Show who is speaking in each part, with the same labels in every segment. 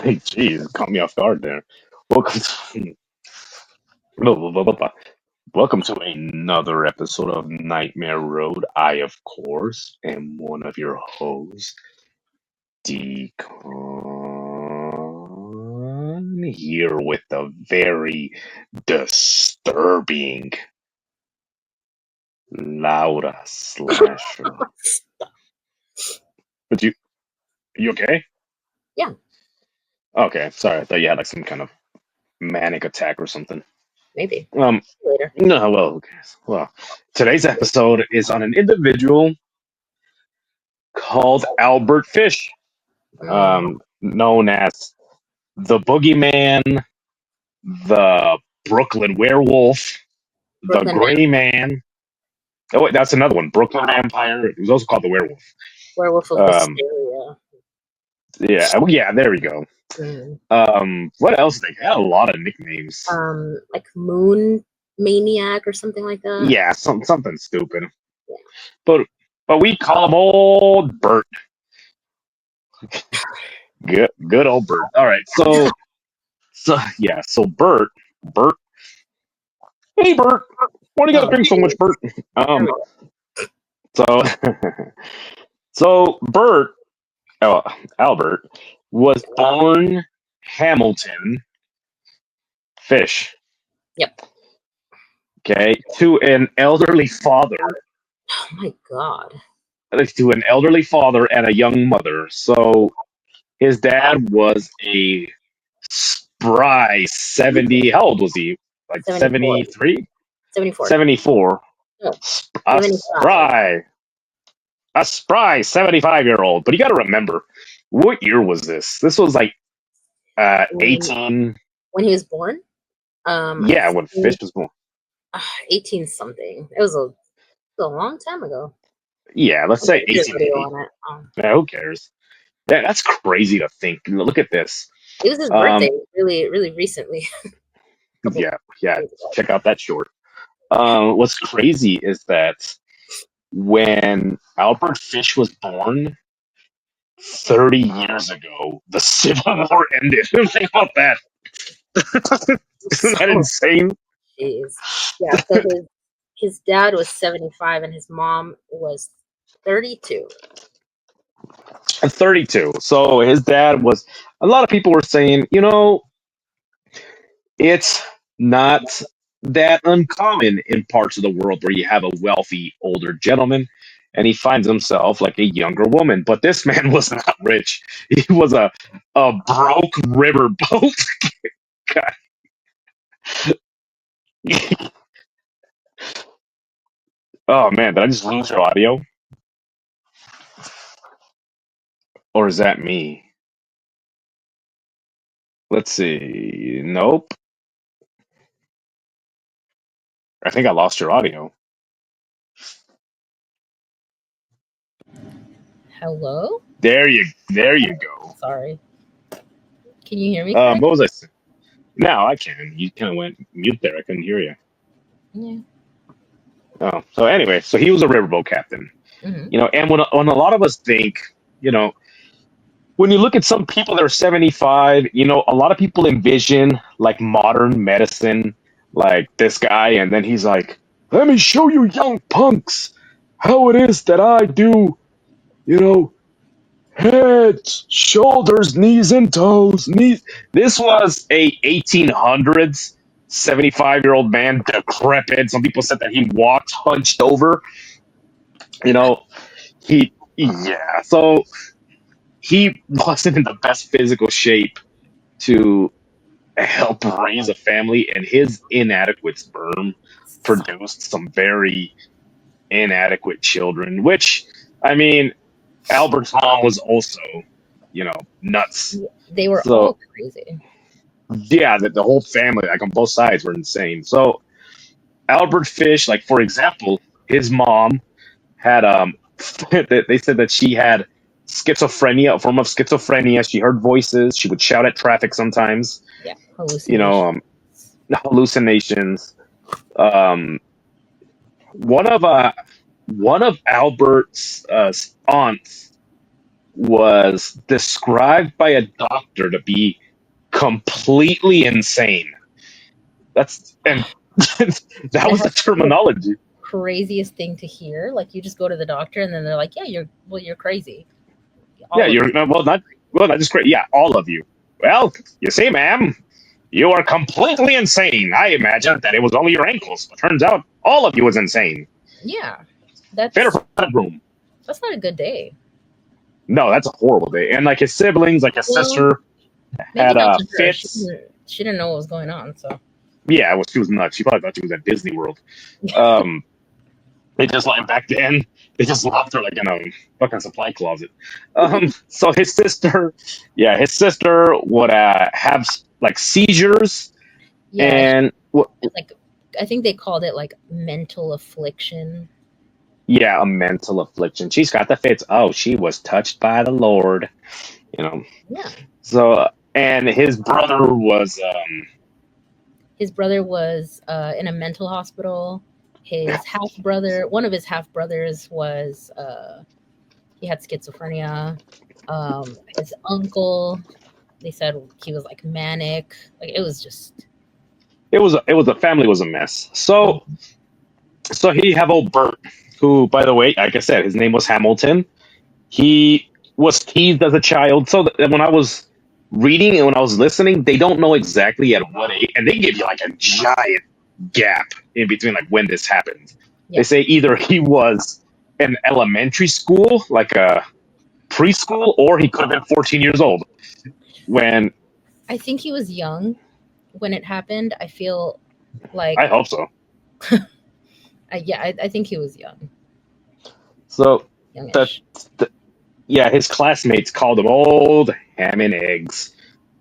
Speaker 1: Jeez, caught me off guard there. Welcome to, welcome to another episode of Nightmare Road. I, of course, am one of your hosts, Decon, here with a very disturbing Laura Slasher. But you okay?
Speaker 2: Yeah,
Speaker 1: Okay, sorry. I thought you had like some kind of manic attack or something.
Speaker 2: maybe.
Speaker 1: Um,
Speaker 2: Later.
Speaker 1: no, well, okay. Well, today's episode is on an individual called Albert Fish,
Speaker 2: Mm,
Speaker 1: known as the Boogeyman, the Brooklyn Werewolf, the
Speaker 2: Brooklyn
Speaker 1: Gray Man. Oh, wait, that's another one. Brooklyn Vampire. It was also called the Werewolf.
Speaker 2: Werewolf of
Speaker 1: Um,
Speaker 2: Hysteria.
Speaker 1: yeah, there we go.
Speaker 2: Mm.
Speaker 1: What else? They had a lot of nicknames.
Speaker 2: Like Moon Maniac or something like that.
Speaker 1: Yeah, something stupid. But we call him old Bert. Good old Bert. All right, so Bert. Hey Bert, why do you gotta
Speaker 2: Oh,
Speaker 1: drink so much, Bert?
Speaker 2: there
Speaker 1: Um,
Speaker 2: we go.
Speaker 1: so so Bert, oh, Albert was born Hamilton Fish.
Speaker 2: Yep.
Speaker 1: Okay, to an elderly father,
Speaker 2: Oh my god.
Speaker 1: and a young mother. So his dad was a spry 70. How old was he? Like
Speaker 2: 74.
Speaker 1: 73?
Speaker 2: 74.
Speaker 1: 74.
Speaker 2: No,
Speaker 1: A
Speaker 2: 75.
Speaker 1: spry, a spry 75-year-old. But you got to remember, what year was this? This was like
Speaker 2: When,
Speaker 1: 18.
Speaker 2: when he was born, I
Speaker 1: Yeah, when Fish
Speaker 2: think
Speaker 1: was born.
Speaker 2: 18 something. It was a long time ago.
Speaker 1: Yeah, let's
Speaker 2: I
Speaker 1: say
Speaker 2: did a video
Speaker 1: 1880.
Speaker 2: on it.
Speaker 1: Yeah, who cares? That's crazy to think. Look at this.
Speaker 2: It was his
Speaker 1: Um,
Speaker 2: birthday really, really recently. A couple
Speaker 1: yeah.
Speaker 2: days ago.
Speaker 1: Check out that short. What's crazy is that when Albert Fish was born 30 years ago, the Civil War ended. Think about that. Isn't that
Speaker 2: So
Speaker 1: insane?
Speaker 2: jeez. Yeah, so his dad was 75 and his mom was 32.
Speaker 1: 32. So his dad was, a lot of people were saying, it's not that uncommon in parts of the world where you have a wealthy older gentleman and he finds himself like a younger woman. But this man was not rich. He was a broke riverboat guy. Oh man, did I just lose your audio? Or is that me? Let's see. Nope. I think I lost your audio.
Speaker 2: Hello?
Speaker 1: There you go.
Speaker 2: Sorry. Can you hear me correctly?
Speaker 1: What was I saying? Now I can. You kind of went mute there. I couldn't hear you.
Speaker 2: Yeah.
Speaker 1: Oh, so anyway, so he was a riverboat captain.
Speaker 2: Hmm.
Speaker 1: And when a lot of us think, you know, when you look at some people that are 75, a lot of people envision like modern medicine, like this guy, and then he's like, "Let me show you young punks how it is that I do, you know, heads, shoulders, knees, and toes. Knees." This was a 1800s 75-year-old man, decrepit. Some people said that he walked hunched over. You know, yeah. So he wasn't in the best physical shape to help raise a family, and his inadequate sperm produced some very inadequate children. Which, I mean, Albert's mom was also, nuts.
Speaker 2: They were
Speaker 1: So
Speaker 2: all crazy.
Speaker 1: yeah, the whole family, like on both sides, were insane. So Albert Fish, like for example, his mom had they said that she had schizophrenia, a form of schizophrenia. She heard voices. She would shout at traffic sometimes.
Speaker 2: Yeah,
Speaker 1: You know,
Speaker 2: hallucination.
Speaker 1: hallucinations. Um, one of Albert's aunts. was described by a doctor to be completely insane. That's and that
Speaker 2: That
Speaker 1: was the
Speaker 2: has to be the
Speaker 1: terminology.
Speaker 2: craziest thing to hear. Like you just go to the doctor and then they're like, "Yeah, you're crazy."
Speaker 1: Yeah,
Speaker 2: All of
Speaker 1: you're not just great. Yeah, all of you. Well, you see, ma'am, you are completely insane. I imagined that it was only your ankles, but turns out all of you is insane.
Speaker 2: yeah.
Speaker 1: Better
Speaker 2: That's
Speaker 1: for that room.
Speaker 2: that's not a good day.
Speaker 1: No, that's a horrible day. And like his siblings, like his
Speaker 2: Well,
Speaker 1: sister,
Speaker 2: maybe
Speaker 1: had
Speaker 2: not to her.
Speaker 1: fits.
Speaker 2: She didn't know what was going on. So
Speaker 1: Yeah, well, she was nuts. She probably thought she was at Disney World. Um, they just like back then they just locked her like in a fucking supply closet. So his sister, yeah, his sister would have like seizures
Speaker 2: yeah,
Speaker 1: and
Speaker 2: like I think they called it like mental affliction.
Speaker 1: yeah, a mental affliction. She's got the fits. Oh, she was touched by the Lord, you know.
Speaker 2: Yeah,
Speaker 1: So and his brother was
Speaker 2: his brother was in a mental hospital. His half brother, one of his half brothers, was he had schizophrenia. His uncle, they said he was like manic. Like it was just.
Speaker 1: it was a family was a mess. So he have old Bert, who by the way, like I said, his name was Hamilton. He was teased as a child. So when I was reading and when I was listening, they don't know exactly at what age, and they give you like a giant gap in between, like when this happened. They
Speaker 2: Yeah,
Speaker 1: say either he was in elementary school, like a preschool, or he could have been 14 years old when
Speaker 2: I think he was young when it happened. I feel like
Speaker 1: I hope so.
Speaker 2: I think he was young,
Speaker 1: So the,
Speaker 2: youngish.
Speaker 1: the yeah, his classmates called him old ham and eggs,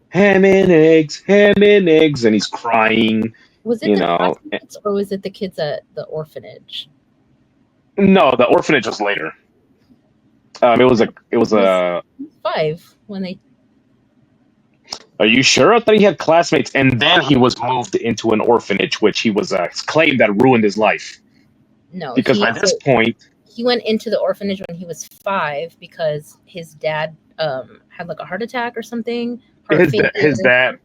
Speaker 1: ham and eggs, ham and eggs, and he's crying.
Speaker 2: Was it
Speaker 1: You
Speaker 2: the
Speaker 1: know,
Speaker 2: classmates or was it the kids at the orphanage?
Speaker 1: no, the orphanage was later. It was
Speaker 2: He was
Speaker 1: a.
Speaker 2: 5 when they.
Speaker 1: Are you sure? I thought he had classmates, and then he was moved into an orphanage, which he was claimed that ruined his life.
Speaker 2: No,
Speaker 1: Because by this point,
Speaker 2: he went into the orphanage when he was 5 because his dad had like a heart attack or something, heart
Speaker 1: his
Speaker 2: failure.
Speaker 1: dad,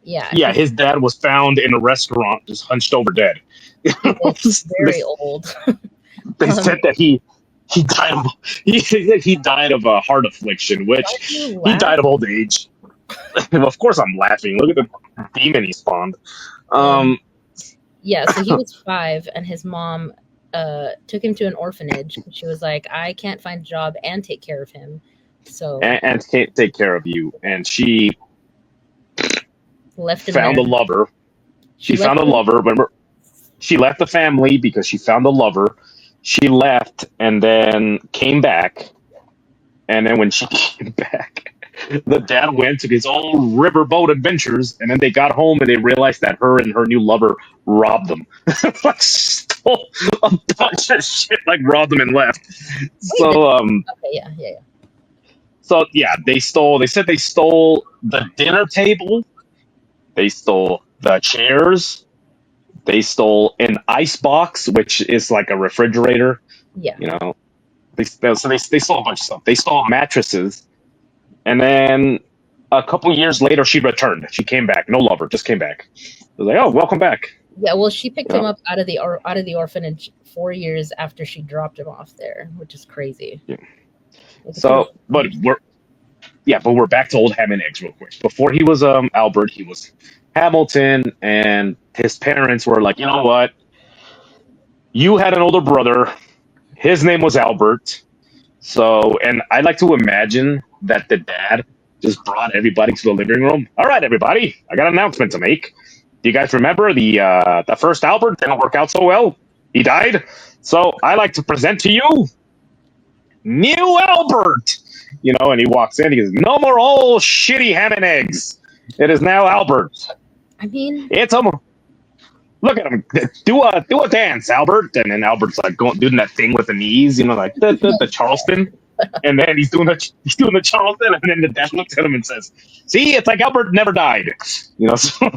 Speaker 2: Yeah,
Speaker 1: yeah, his dad was found in a restaurant just hunched over dead.
Speaker 2: he was
Speaker 1: they,
Speaker 2: very old.
Speaker 1: they
Speaker 2: um,
Speaker 1: said that he died of he died of a heart affliction,
Speaker 2: why do
Speaker 1: which
Speaker 2: you
Speaker 1: he
Speaker 2: laugh?
Speaker 1: died of old age. Of course, I'm laughing. Look at the demon he spawned.
Speaker 2: Um,
Speaker 1: Um,
Speaker 2: yeah, so he was 5, and his mom took him to an orphanage. She was like, "I can't find a job and take care of him," so
Speaker 1: and can't take care of you. And she
Speaker 2: left him
Speaker 1: found
Speaker 2: there.
Speaker 1: a lover.
Speaker 2: She
Speaker 1: She
Speaker 2: left
Speaker 1: found a
Speaker 2: him.
Speaker 1: lover. Remember, she left the family because she found a lover. She left and then came back. And then when she came back, the dad went to his own riverboat adventures. And then they got home and they realized that her and her new lover robbed them. Like stole a bunch of shit, like robbed them and left.
Speaker 2: Wait, the,
Speaker 1: So
Speaker 2: okay, yeah.
Speaker 1: so yeah, they stole. They said they stole the dinner table. They stole the chairs. They stole an ice box, which is like a refrigerator.
Speaker 2: Yeah.
Speaker 1: You know, they stole a bunch of stuff. They stole mattresses, and then a couple years later, she returned. She came back. No lover, just came back. I was like, oh, welcome back.
Speaker 2: Yeah, well, she picked
Speaker 1: You
Speaker 2: him
Speaker 1: know,
Speaker 2: up out of the orphanage 4 years after she dropped him off there, which is crazy.
Speaker 1: yeah.
Speaker 2: Like it's only
Speaker 1: So,
Speaker 2: 4
Speaker 1: but
Speaker 2: years.
Speaker 1: we're back to old ham and eggs real quick. Before he was Albert, he was Hamilton, and his parents were like, you know what? You had an older brother. His name was Albert. So, and I like to imagine that the dad just brought everybody to the living room. All right, everybody, I got an announcement to make. Do you guys remember the first Albert didn't work out so well? He died. So I like to present to you new Albert. You know, and he walks in. He goes, "No more old shitty ham and eggs. It is now Albert.
Speaker 2: I mean,
Speaker 1: It's almost look at him do a dance, Albert." And then Albert's like going doing that thing with the knees, you know, like the Charleston. And then he's doing the Charleston, and then the dad looks at him and says, "See, it's like Albert never died." You know. So,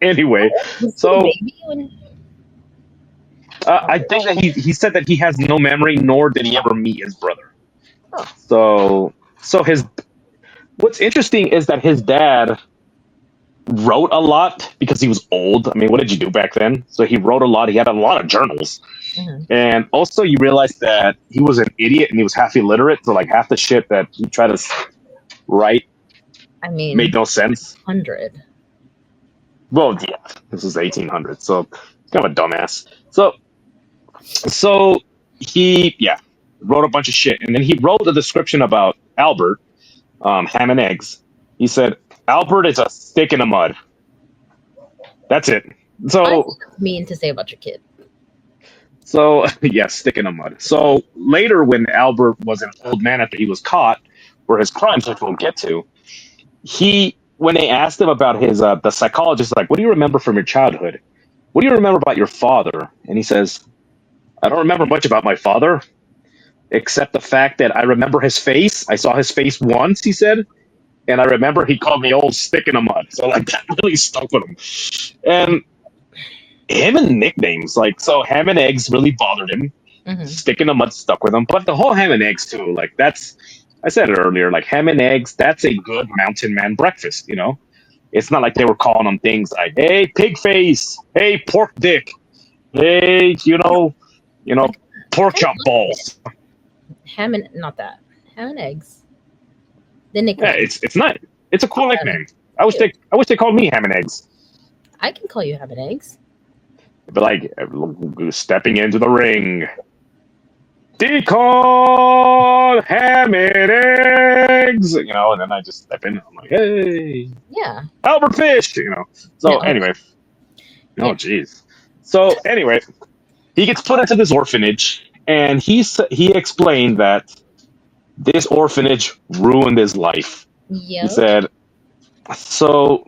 Speaker 1: anyway,
Speaker 2: was he a
Speaker 1: so
Speaker 2: baby when
Speaker 1: I think that he said that he has no memory, nor did he ever meet his brother.
Speaker 2: oh,
Speaker 1: So his what's interesting is that his dad wrote a lot because he was old. I mean, what did you do back then? So he wrote a lot. He had a lot of journals.
Speaker 2: Mhm.
Speaker 1: And also, you realize that he was an idiot and he was half illiterate. So, like, half the shit that he tried to write
Speaker 2: I mean,
Speaker 1: made no sense.
Speaker 2: 100.
Speaker 1: Well, yeah, this was 1800, so he's kind of a dumbass. So he, yeah, wrote a bunch of shit, and then he wrote a description about Albert, ham and eggs. He said Albert is a stick in the mud. That's it.
Speaker 2: I
Speaker 1: So
Speaker 2: think that's mean to say about your kid.
Speaker 1: yeah, stick in the mud. So later, when Albert was an old man after he was caught for his crimes, which we'll get to, when they asked him about his the psychologist, like, what do you remember from your childhood? What do you remember about your father? And he says, I don't remember much about my father, except the fact that I remember his face. I saw his face once, he said, and I remember he called me old stick in the mud. So like that really stuck with him. And him and nicknames, like so ham and eggs really bothered him.
Speaker 2: Hmm.
Speaker 1: Stick in the mud stuck with him. But the whole ham and eggs too, like that's I said it earlier, like ham and eggs, that's a good mountain man breakfast, you know? It's not like they were calling them things like, hey, pig face, hey, pork dick, hey, you know, pork chop balls.
Speaker 2: Ham and not that ham and eggs. The
Speaker 1: Yeah,
Speaker 2: nickname.
Speaker 1: it's not. It's a cool
Speaker 2: Um,
Speaker 1: nickname. I wish
Speaker 2: cute.
Speaker 1: they called me ham and eggs.
Speaker 2: I can call you ham and eggs.
Speaker 1: But like stepping into the ring, decon ham and eggs, and then I just step in. And I'm like, hey,
Speaker 2: Yeah.
Speaker 1: Albert Fish. So
Speaker 2: No.
Speaker 1: anyway,
Speaker 2: Yeah.
Speaker 1: oh jeez. So anyway, he gets put into this orphanage, and he explained that this orphanage ruined his life. He
Speaker 2: Yep.
Speaker 1: said so.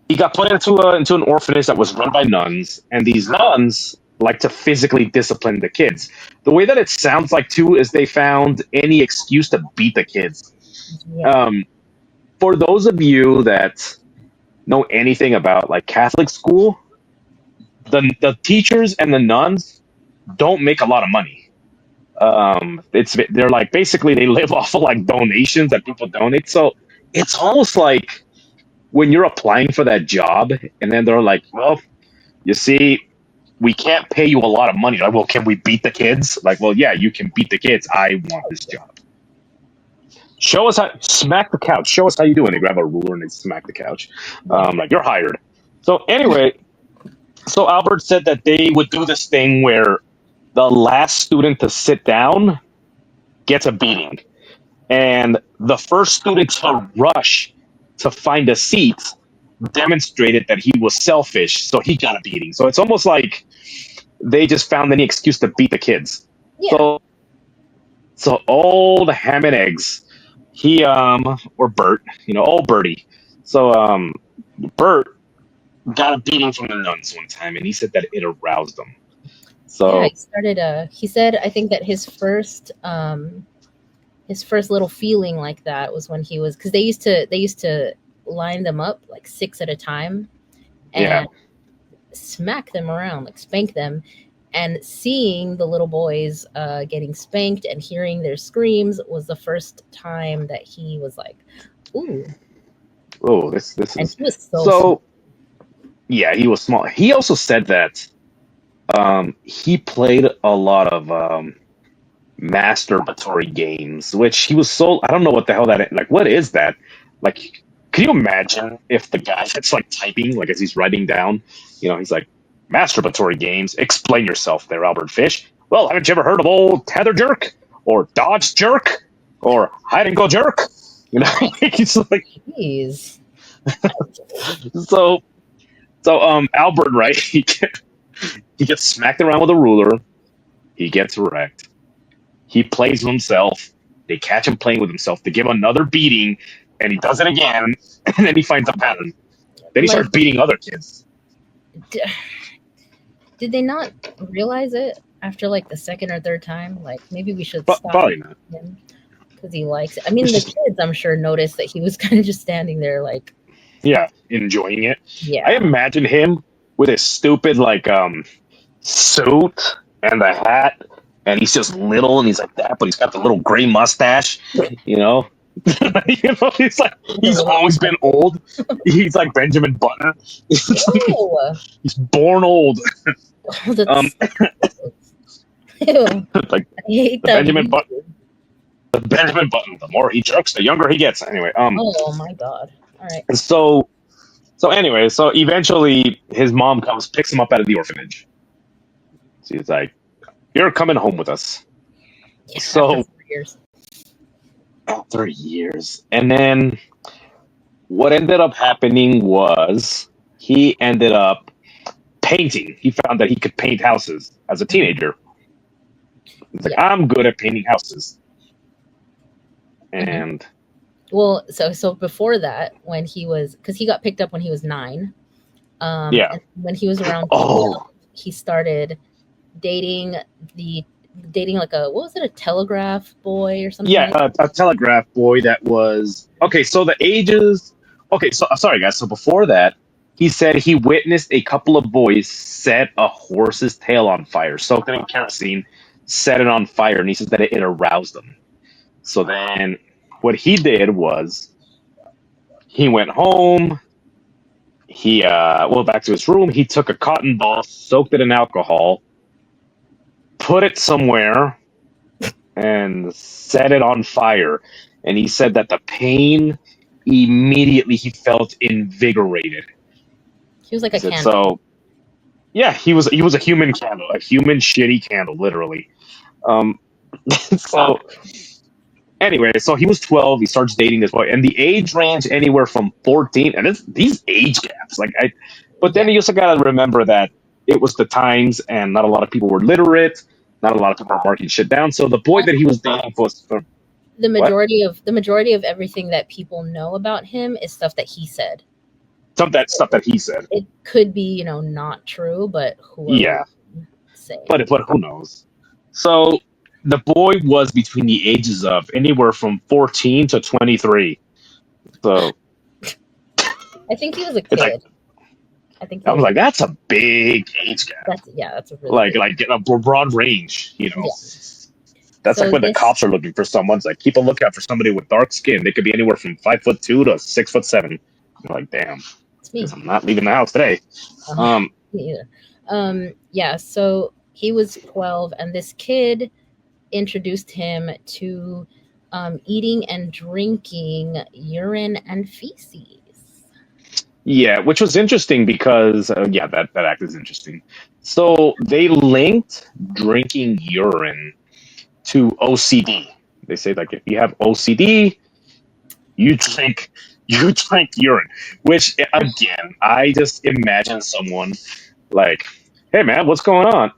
Speaker 1: He got put into an orphanage that was run by nuns, and these nuns like to physically discipline the kids. The way that it sounds like too is they found any excuse to beat the kids.
Speaker 2: Yeah.
Speaker 1: Um, for those of you that know anything about like Catholic school, the teachers and the nuns don't make a lot of money. They're like basically they live off of like donations that people donate. So it's almost like when you're applying for that job, and then they're like, well, you see, we can't pay you a lot of money. Like, well, can we beat the kids? Like, well, yeah, you can beat the kids. I want this job. Show us how. Smack the couch. Show us how you do it. And they grab a ruler and they smack the couch.
Speaker 2: Yeah.
Speaker 1: Like you're hired. So anyway, so Albert said that they would do this thing where the last student to sit down gets a beating, and the first student to rush to find a seat demonstrated that he was selfish, so he got a beating. So it's almost like they just found any excuse to beat the kids.
Speaker 2: Yeah.
Speaker 1: So old ham and eggs, he or Bert, old Bertie. So Bert got a beating from the nuns one time, and he said that it aroused him.
Speaker 2: Yeah.
Speaker 1: So
Speaker 2: He started. He said, I think that his first little feeling like that was when he was because they used to line them up like six at a time and
Speaker 1: yeah,
Speaker 2: smack them around, like spank them. And seeing the little boys getting spanked and hearing their screams was the first time that he was like, "Ooh!"
Speaker 1: oh, this
Speaker 2: And
Speaker 1: is
Speaker 2: he was so small.
Speaker 1: so. Yeah, he was small. He also said that he played a lot of masturbatory games, which he was so I don't know what the hell that is. Like, what is that? Like, can you imagine if the guy that's like typing, like as he's writing down, he's like masturbatory games. Explain yourself, there, Albert Fish. Well, haven't you ever heard of old tether jerk or dodge jerk or hide and go jerk? He's like
Speaker 2: Jeez.
Speaker 1: so. So Albert, right? He gets smacked around with a ruler. He gets wrecked. He plays with himself. They catch him playing with himself. They give him another beating, and he does it again. And then he finds a pattern. Then he
Speaker 2: Like,
Speaker 1: starts beating other kids.
Speaker 2: did they not realize it after like the second or third time? Like maybe we should
Speaker 1: But
Speaker 2: stop
Speaker 1: probably not.
Speaker 2: him because he likes it. I mean, the kids, I'm sure, noticed that he was kind of just standing there, like,
Speaker 1: Yeah, enjoying it.
Speaker 2: yeah,
Speaker 1: I imagine him with his stupid like suit and the hat, and he's just little, and he's like that, but he's got the little gray mustache, you know. He's like
Speaker 2: The
Speaker 1: he's
Speaker 2: little
Speaker 1: always been old. He's like Benjamin Button.
Speaker 2: ew.
Speaker 1: He's born old. Um,
Speaker 2: That's ew.
Speaker 1: like
Speaker 2: I hate
Speaker 1: the
Speaker 2: that
Speaker 1: Benjamin
Speaker 2: movie.
Speaker 1: Button. The Benjamin Button. The more he jerks, the younger he gets. Anyway,
Speaker 2: Oh my god. All right.
Speaker 1: so so eventually his mom comes, picks him up out of the orphanage. She's like, "You're coming home with us."
Speaker 2: Yeah, after
Speaker 1: So
Speaker 2: 4 years.
Speaker 1: after years, and then what ended up happening was he ended up painting. He found that he could paint houses as a
Speaker 2: Mhm.
Speaker 1: teenager. He's like,
Speaker 2: Yeah.
Speaker 1: I'm good at painting houses.
Speaker 2: hmm
Speaker 1: And
Speaker 2: Well, so before that, when he was, because he got picked up when he was 9,
Speaker 1: yeah.
Speaker 2: and when he was around 12,
Speaker 1: Oh,
Speaker 2: he started dating the dating like a, what was it, a telegraph boy or something
Speaker 1: yeah,
Speaker 2: like that.
Speaker 1: a telegraph boy that was okay. So the ages. Okay, so I'm sorry, guys. So before that, he said he witnessed a couple of boys set a horse's tail on fire, soaked it in kerosene, set it on fire, and he says that it aroused him. So then, what he did was he went home. He went back to his room. He took a cotton ball, soaked it in alcohol, put it somewhere, and set it on fire. And he said that the pain immediately he felt invigorated.
Speaker 2: He was like
Speaker 1: He
Speaker 2: a
Speaker 1: said
Speaker 2: candle.
Speaker 1: so. Yeah, he was a human candle, a human shitty candle, literally. Um, so anyway, so he was 12. He starts dating this boy, and the age range anywhere from 14, and these age gaps. But then
Speaker 2: Yeah.
Speaker 1: you also got to remember that it was the times, and not a lot of people were literate. Not a lot of people were marking shit down. So the boy that he was dating was
Speaker 2: the
Speaker 1: what?
Speaker 2: majority of everything that people know about him is stuff that he said.
Speaker 1: Some of that stuff that he said.
Speaker 2: It could be, not true, but who are we
Speaker 1: Yeah,
Speaker 2: to say?
Speaker 1: but who knows? So the boy was between the ages of anywhere from 14 to 23. So
Speaker 2: I think he was a
Speaker 1: it's like
Speaker 2: kid. I think he
Speaker 1: I was
Speaker 2: was
Speaker 1: like,
Speaker 2: a
Speaker 1: that's a big age gap.
Speaker 2: that's a really big.
Speaker 1: Like a broad range.
Speaker 2: Yeah.
Speaker 1: That's like
Speaker 2: So
Speaker 1: when the
Speaker 2: this
Speaker 1: cops are looking for someone. It's like keep a lookout for somebody with dark skin. They could be anywhere from 5'2" to 6'7". You're like, damn,
Speaker 2: it's
Speaker 1: because
Speaker 2: me.
Speaker 1: I'm not leaving the house today.
Speaker 2: Uh,
Speaker 1: Um,
Speaker 2: me either. Yeah, so he was 12 and this kid introduced him to eating and drinking urine and feces.
Speaker 1: yeah, which was interesting because yeah, that act is interesting. So they linked drinking urine to OCD. They say like if you have OCD, you drink you drink urine. Which again, I just imagine someone like, hey man, what's going on?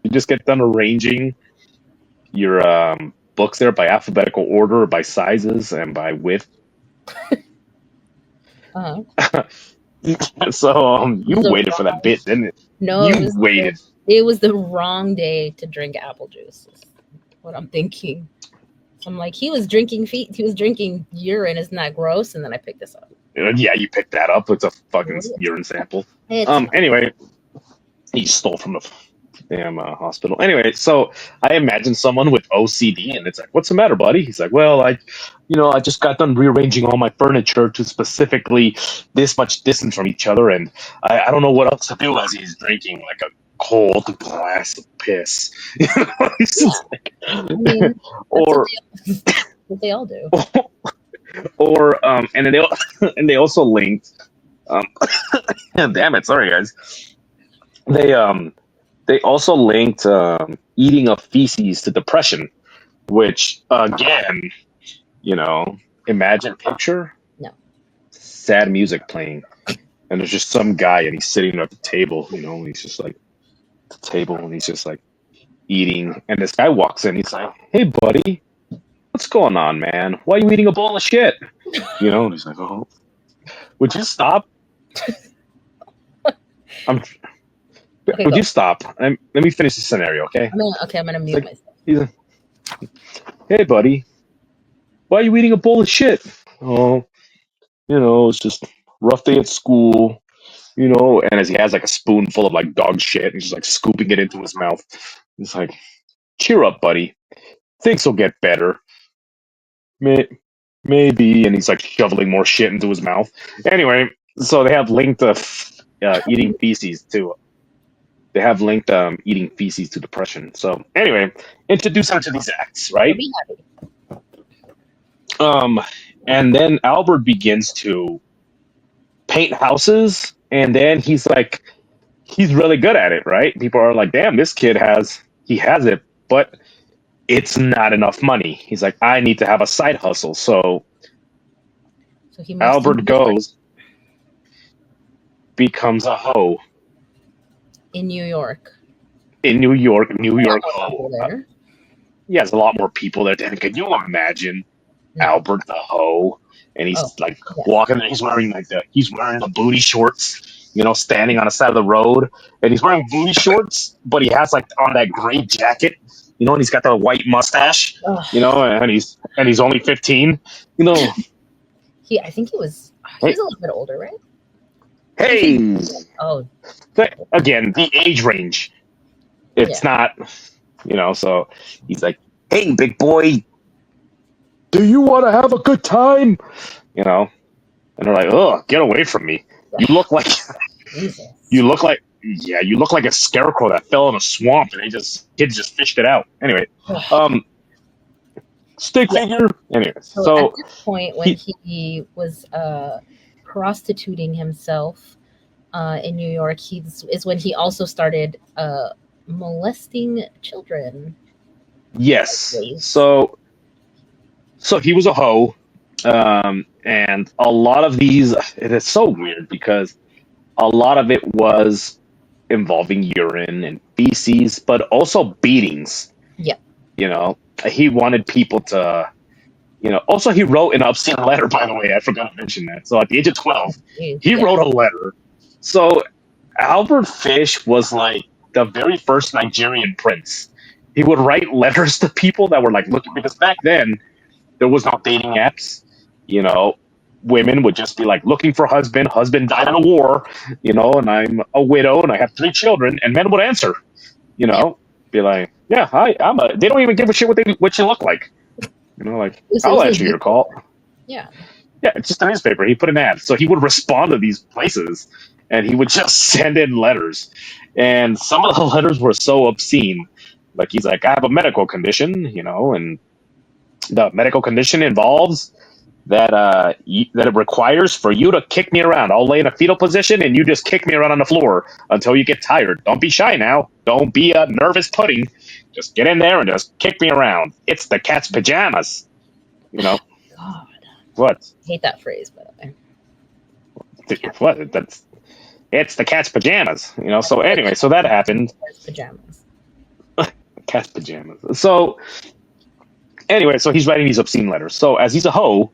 Speaker 1: You just get done arranging your books there by alphabetical order, by sizes, and by width.
Speaker 2: Uh-huh.
Speaker 1: So you
Speaker 2: The
Speaker 1: waited for that
Speaker 2: wrong
Speaker 1: bit, didn't it?
Speaker 2: No,
Speaker 1: You waited.
Speaker 2: it was the wrong day to drink apple juice. Is what I'm thinking. So I'm like, he was drinking urine. Isn't that gross? And then I picked this up.
Speaker 1: Yeah, you picked that up. It's a fucking
Speaker 2: What?
Speaker 1: urine sample.
Speaker 2: It's not.
Speaker 1: Anyway, he stole from the damn hospital. Anyway, so I imagine someone with OCD, and it's like, "What's the matter, buddy?" He's like, "Well, I just got done rearranging all my furniture to specifically this much distance from each other, and I don't know what else to do." As he's drinking like a cold glass of piss, He's
Speaker 2: Yeah,
Speaker 1: just
Speaker 2: I mean, that's
Speaker 1: or
Speaker 2: what they all do.
Speaker 1: and then and they also linked. Um, damn it, sorry guys. They they also linked eating of feces to depression, which again, you know, imagine picture
Speaker 2: No.
Speaker 1: sad music playing, and there's just some guy, and he's sitting at the table, and he's just like at the table, and he's just like eating, and this guy walks in, he's like, "Hey, buddy, what's going on, man? Why are you eating a bowl of shit?" And he's like, "Oh, would you stop? I'm.
Speaker 2: Okay,
Speaker 1: Would
Speaker 2: go.
Speaker 1: you stop? Let me finish the scenario, okay?"
Speaker 2: I'm gonna
Speaker 1: It's
Speaker 2: mute
Speaker 1: like,
Speaker 2: myself.
Speaker 1: he's like, "Hey, buddy, why are you eating a bowl of shit?" "Oh, it's just rough day at school. and as he has like a spoonful of like dog shit, he's just like scooping it into his mouth. He's like, cheer up, buddy. Things will get better. May- Maybe. And he's like shoveling more shit into his mouth. Anyway, so they have linked eating feces to. They have linked eating feces to depression. So anyway, introduce him to these acts,
Speaker 2: He'll
Speaker 1: right?
Speaker 2: be happy.
Speaker 1: Um, and then Albert begins to paint houses, and then he's really good at it, right? People are like, damn, this kid he has it, but it's not enough money. He's like, I need to have a side hustle. So
Speaker 2: So he moves to New
Speaker 1: Albert
Speaker 2: York.
Speaker 1: goes, becomes a hoe
Speaker 2: In New York.
Speaker 1: in New York, New
Speaker 2: A lot
Speaker 1: York
Speaker 2: more
Speaker 1: hoe.
Speaker 2: people there.
Speaker 1: He has a lot more people there. And can you imagine
Speaker 2: No.
Speaker 1: Albert the hoe? And he's
Speaker 2: Oh,
Speaker 1: like
Speaker 2: yes.
Speaker 1: walking there. He's wearing the booty shorts, standing on the side of the road. And he's wearing booty shorts, but he has like on that gray jacket, and he's got the white mustache,
Speaker 2: Ugh.
Speaker 1: and he's only 15,
Speaker 2: I think he was a
Speaker 1: Hey,
Speaker 2: little bit older, right?
Speaker 1: hey,
Speaker 2: Oh,
Speaker 1: again, the age range. It's not, so he's like, hey, big boy, do you want to have a good time? And they're like, oh, get away from me. You look like,
Speaker 2: Jesus.
Speaker 1: you look like, yeah, you look like a scarecrow that fell in a swamp and kids just fished it out. Anyway,
Speaker 2: Ugh.
Speaker 1: stick figure. Anyway,
Speaker 2: So at this point, when he was prostituting himself in New York, is when he also started molesting children.
Speaker 1: Yes. So he was a hoe, and a lot of these. It is so weird because a lot of it was involving urine and feces, but also beatings.
Speaker 2: Yeah.
Speaker 1: He wanted people to. Also he wrote an obscene letter. By the way, I forgot to mention that. So at the age of 12, he wrote a letter. So Albert Fish was like the very first Nigerian prince. He would write letters to people that were like looking, because back then there was no dating apps. Women would just be like looking for husband died in a war, and I'm a widow and I have 3 children, and men would answer, be like, yeah, hi, they don't even give a shit what you look like. Like, I'll answer your call.
Speaker 2: Yeah.
Speaker 1: Yeah, it's just a newspaper. He put an ad. So he would respond to these places and he would just send in letters. And some of the letters were so obscene. Like, he's like, I have a medical condition, and the medical condition involves that that it requires for you to kick me around. I'll lay in a fetal position and you just kick me around on the floor until you get tired. Don't be shy now. Don't be a nervous pudding. Just get in there and just kick me around. It's the cat's pajamas.
Speaker 2: God.
Speaker 1: What?
Speaker 2: I hate that phrase, by the way.
Speaker 1: What? It's the cat's pajamas. So anyway, so that happened.
Speaker 2: Pajamas.
Speaker 1: Cat's pajamas. So anyway, so he's writing these obscene letters. So as he's a hoe,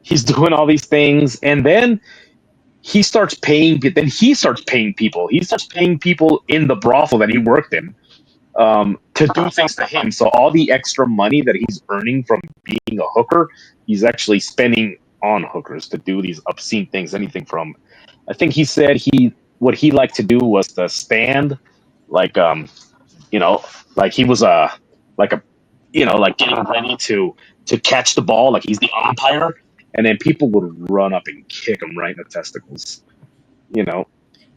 Speaker 1: he's doing all these things, and then he starts paying. Then he starts paying people. He starts paying people in the brothel that he worked in to do things to him. So all the extra money that he's earning from being a hooker, he's actually spending on hookers to do these obscene things. Anything from, I think he said what he liked to do was to stand, like like he was like like getting ready to catch the ball, like he's the umpire, and then people would run up and kick him right in the testicles,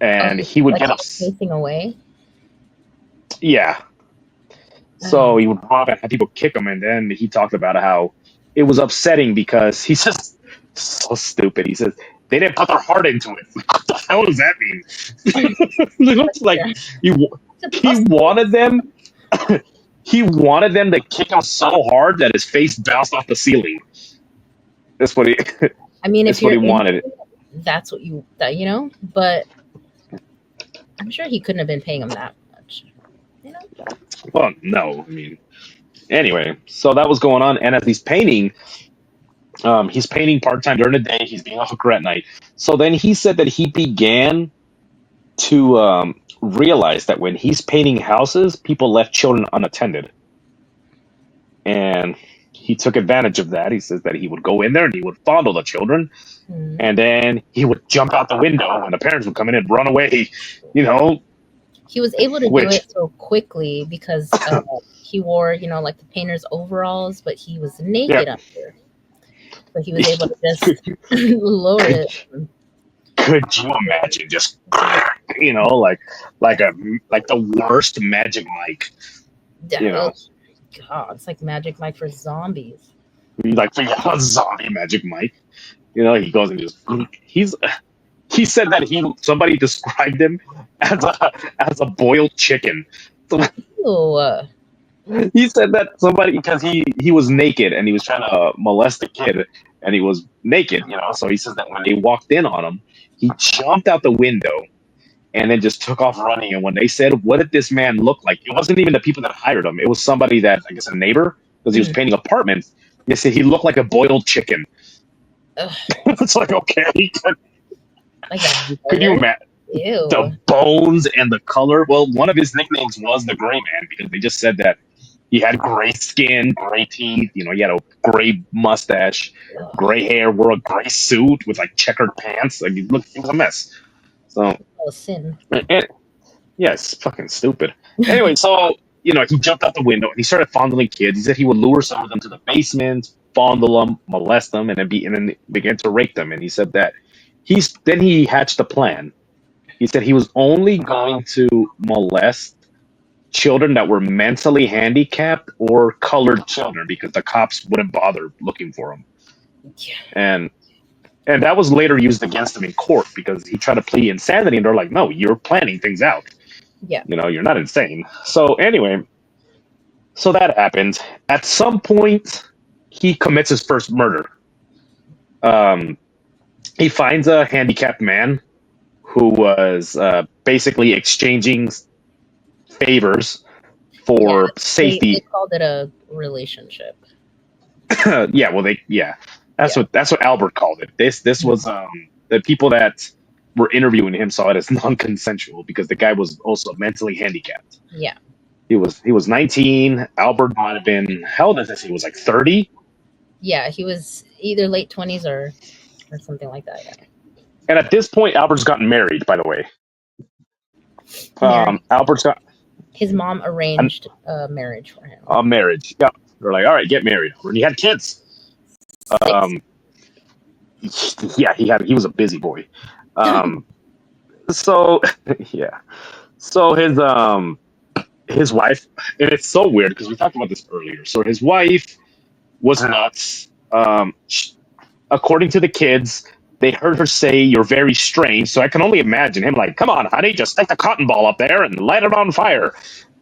Speaker 1: and he would get up
Speaker 2: facing away.
Speaker 1: Yeah. So he would run up and have people kick him, and then he talked about how it was upsetting because he's just so stupid. He says they didn't put their heart into it. What the hell does that mean? It looks like he wanted them. He wanted them to kick him so hard that his face bounced off the ceiling. That's what he.
Speaker 2: I mean,
Speaker 1: that's what he wanted.
Speaker 2: That's what but I'm sure he couldn't have been paying him that much.
Speaker 1: Well, no, I mean, anyway, so that was going on, and as he's painting part time during the day. He's being a hooker at night. So then he said that he began to realize that when he's painting houses, people left children unattended, and he took advantage of that. He says that he would go in there and he would fondle the children,
Speaker 2: Mhm.
Speaker 1: and then he would jump out the window, and the parents would come in and run away. You know,
Speaker 2: He was able to do
Speaker 1: which
Speaker 2: it so quickly because he wore, like the painter's overalls, but he was
Speaker 1: yeah,
Speaker 2: naked under. So he was able to just lower
Speaker 1: could
Speaker 2: it.
Speaker 1: could you imagine just like a like the worst Magic Mike,
Speaker 2: Yeah,
Speaker 1: you know,
Speaker 2: God, it's like Magic Mike for zombies.
Speaker 1: like a zombie Magic Mike. He goes and he said that somebody described him as a boiled chicken. So
Speaker 2: Ew.
Speaker 1: he said that somebody because he was naked and he was trying to molest a kid and he was naked, so he says that when they walked in on him, he jumped out the window and then just took off running. And when they said, "What did this man look like?" It wasn't even the people that hired him. It was somebody that, I guess, a neighbor, because he was
Speaker 2: Mm.
Speaker 1: painting apartments. They said he looked like a boiled chicken.
Speaker 2: Ugh,
Speaker 1: It's like, okay,
Speaker 2: like a
Speaker 1: could you
Speaker 2: boiled?
Speaker 1: imagine
Speaker 2: Ew.
Speaker 1: the bones and the color? Well, one of his nicknames was the Gray Man because they just said that he had gray skin, gray teeth. He had a gray mustache,
Speaker 2: Ugh,
Speaker 1: gray hair, wore a gray suit with like checkered pants. Like, he was a mess. So,
Speaker 2: oh, sin.
Speaker 1: and, yeah, it's fucking stupid. Anyway, so he jumped out the window and he started fondling kids. He said he would lure some of them to the basement, fondle them, molest them, and then begin to rape them. And he said that he hatched a plan. He said he was only going to molest children that were mentally handicapped or colored children because the cops wouldn't bother looking for them.
Speaker 2: Yeah.
Speaker 1: And that was later used against him in court because he tried to plead insanity, and they're like, "No, you're planning things out.
Speaker 2: Yeah.
Speaker 1: You're not insane." So anyway, so that happens. At some point, he commits his first murder. Um, he finds a handicapped man who was basically exchanging favors
Speaker 2: Yeah.
Speaker 1: for
Speaker 2: They
Speaker 1: safety.
Speaker 2: called it a relationship.
Speaker 1: Yeah, well, that's
Speaker 2: Yeah.
Speaker 1: what Albert called it. This was the people that were interviewing him saw it as non-consensual because the guy was also mentally handicapped.
Speaker 2: Yeah.
Speaker 1: He was 19. Albert might have been, how old is this? He was like 30.
Speaker 2: Yeah. He was either late 20s or something like that. Yeah.
Speaker 1: And at this point, Albert's gotten married, by the way.
Speaker 2: Married.
Speaker 1: Albert's got
Speaker 2: His mom arranged a marriage for him.
Speaker 1: a marriage. Yeah. They're like, all right, get married. And he had kids.
Speaker 2: 6.
Speaker 1: Um, yeah, he was a busy boy. So yeah. So his wife, and it's so weird because we talked about this earlier. So his wife was nuts. According to the kids, they heard her say, "You're very strange." So I can only imagine him like, "Come on, honey, just stick the cotton ball up there and light it on fire.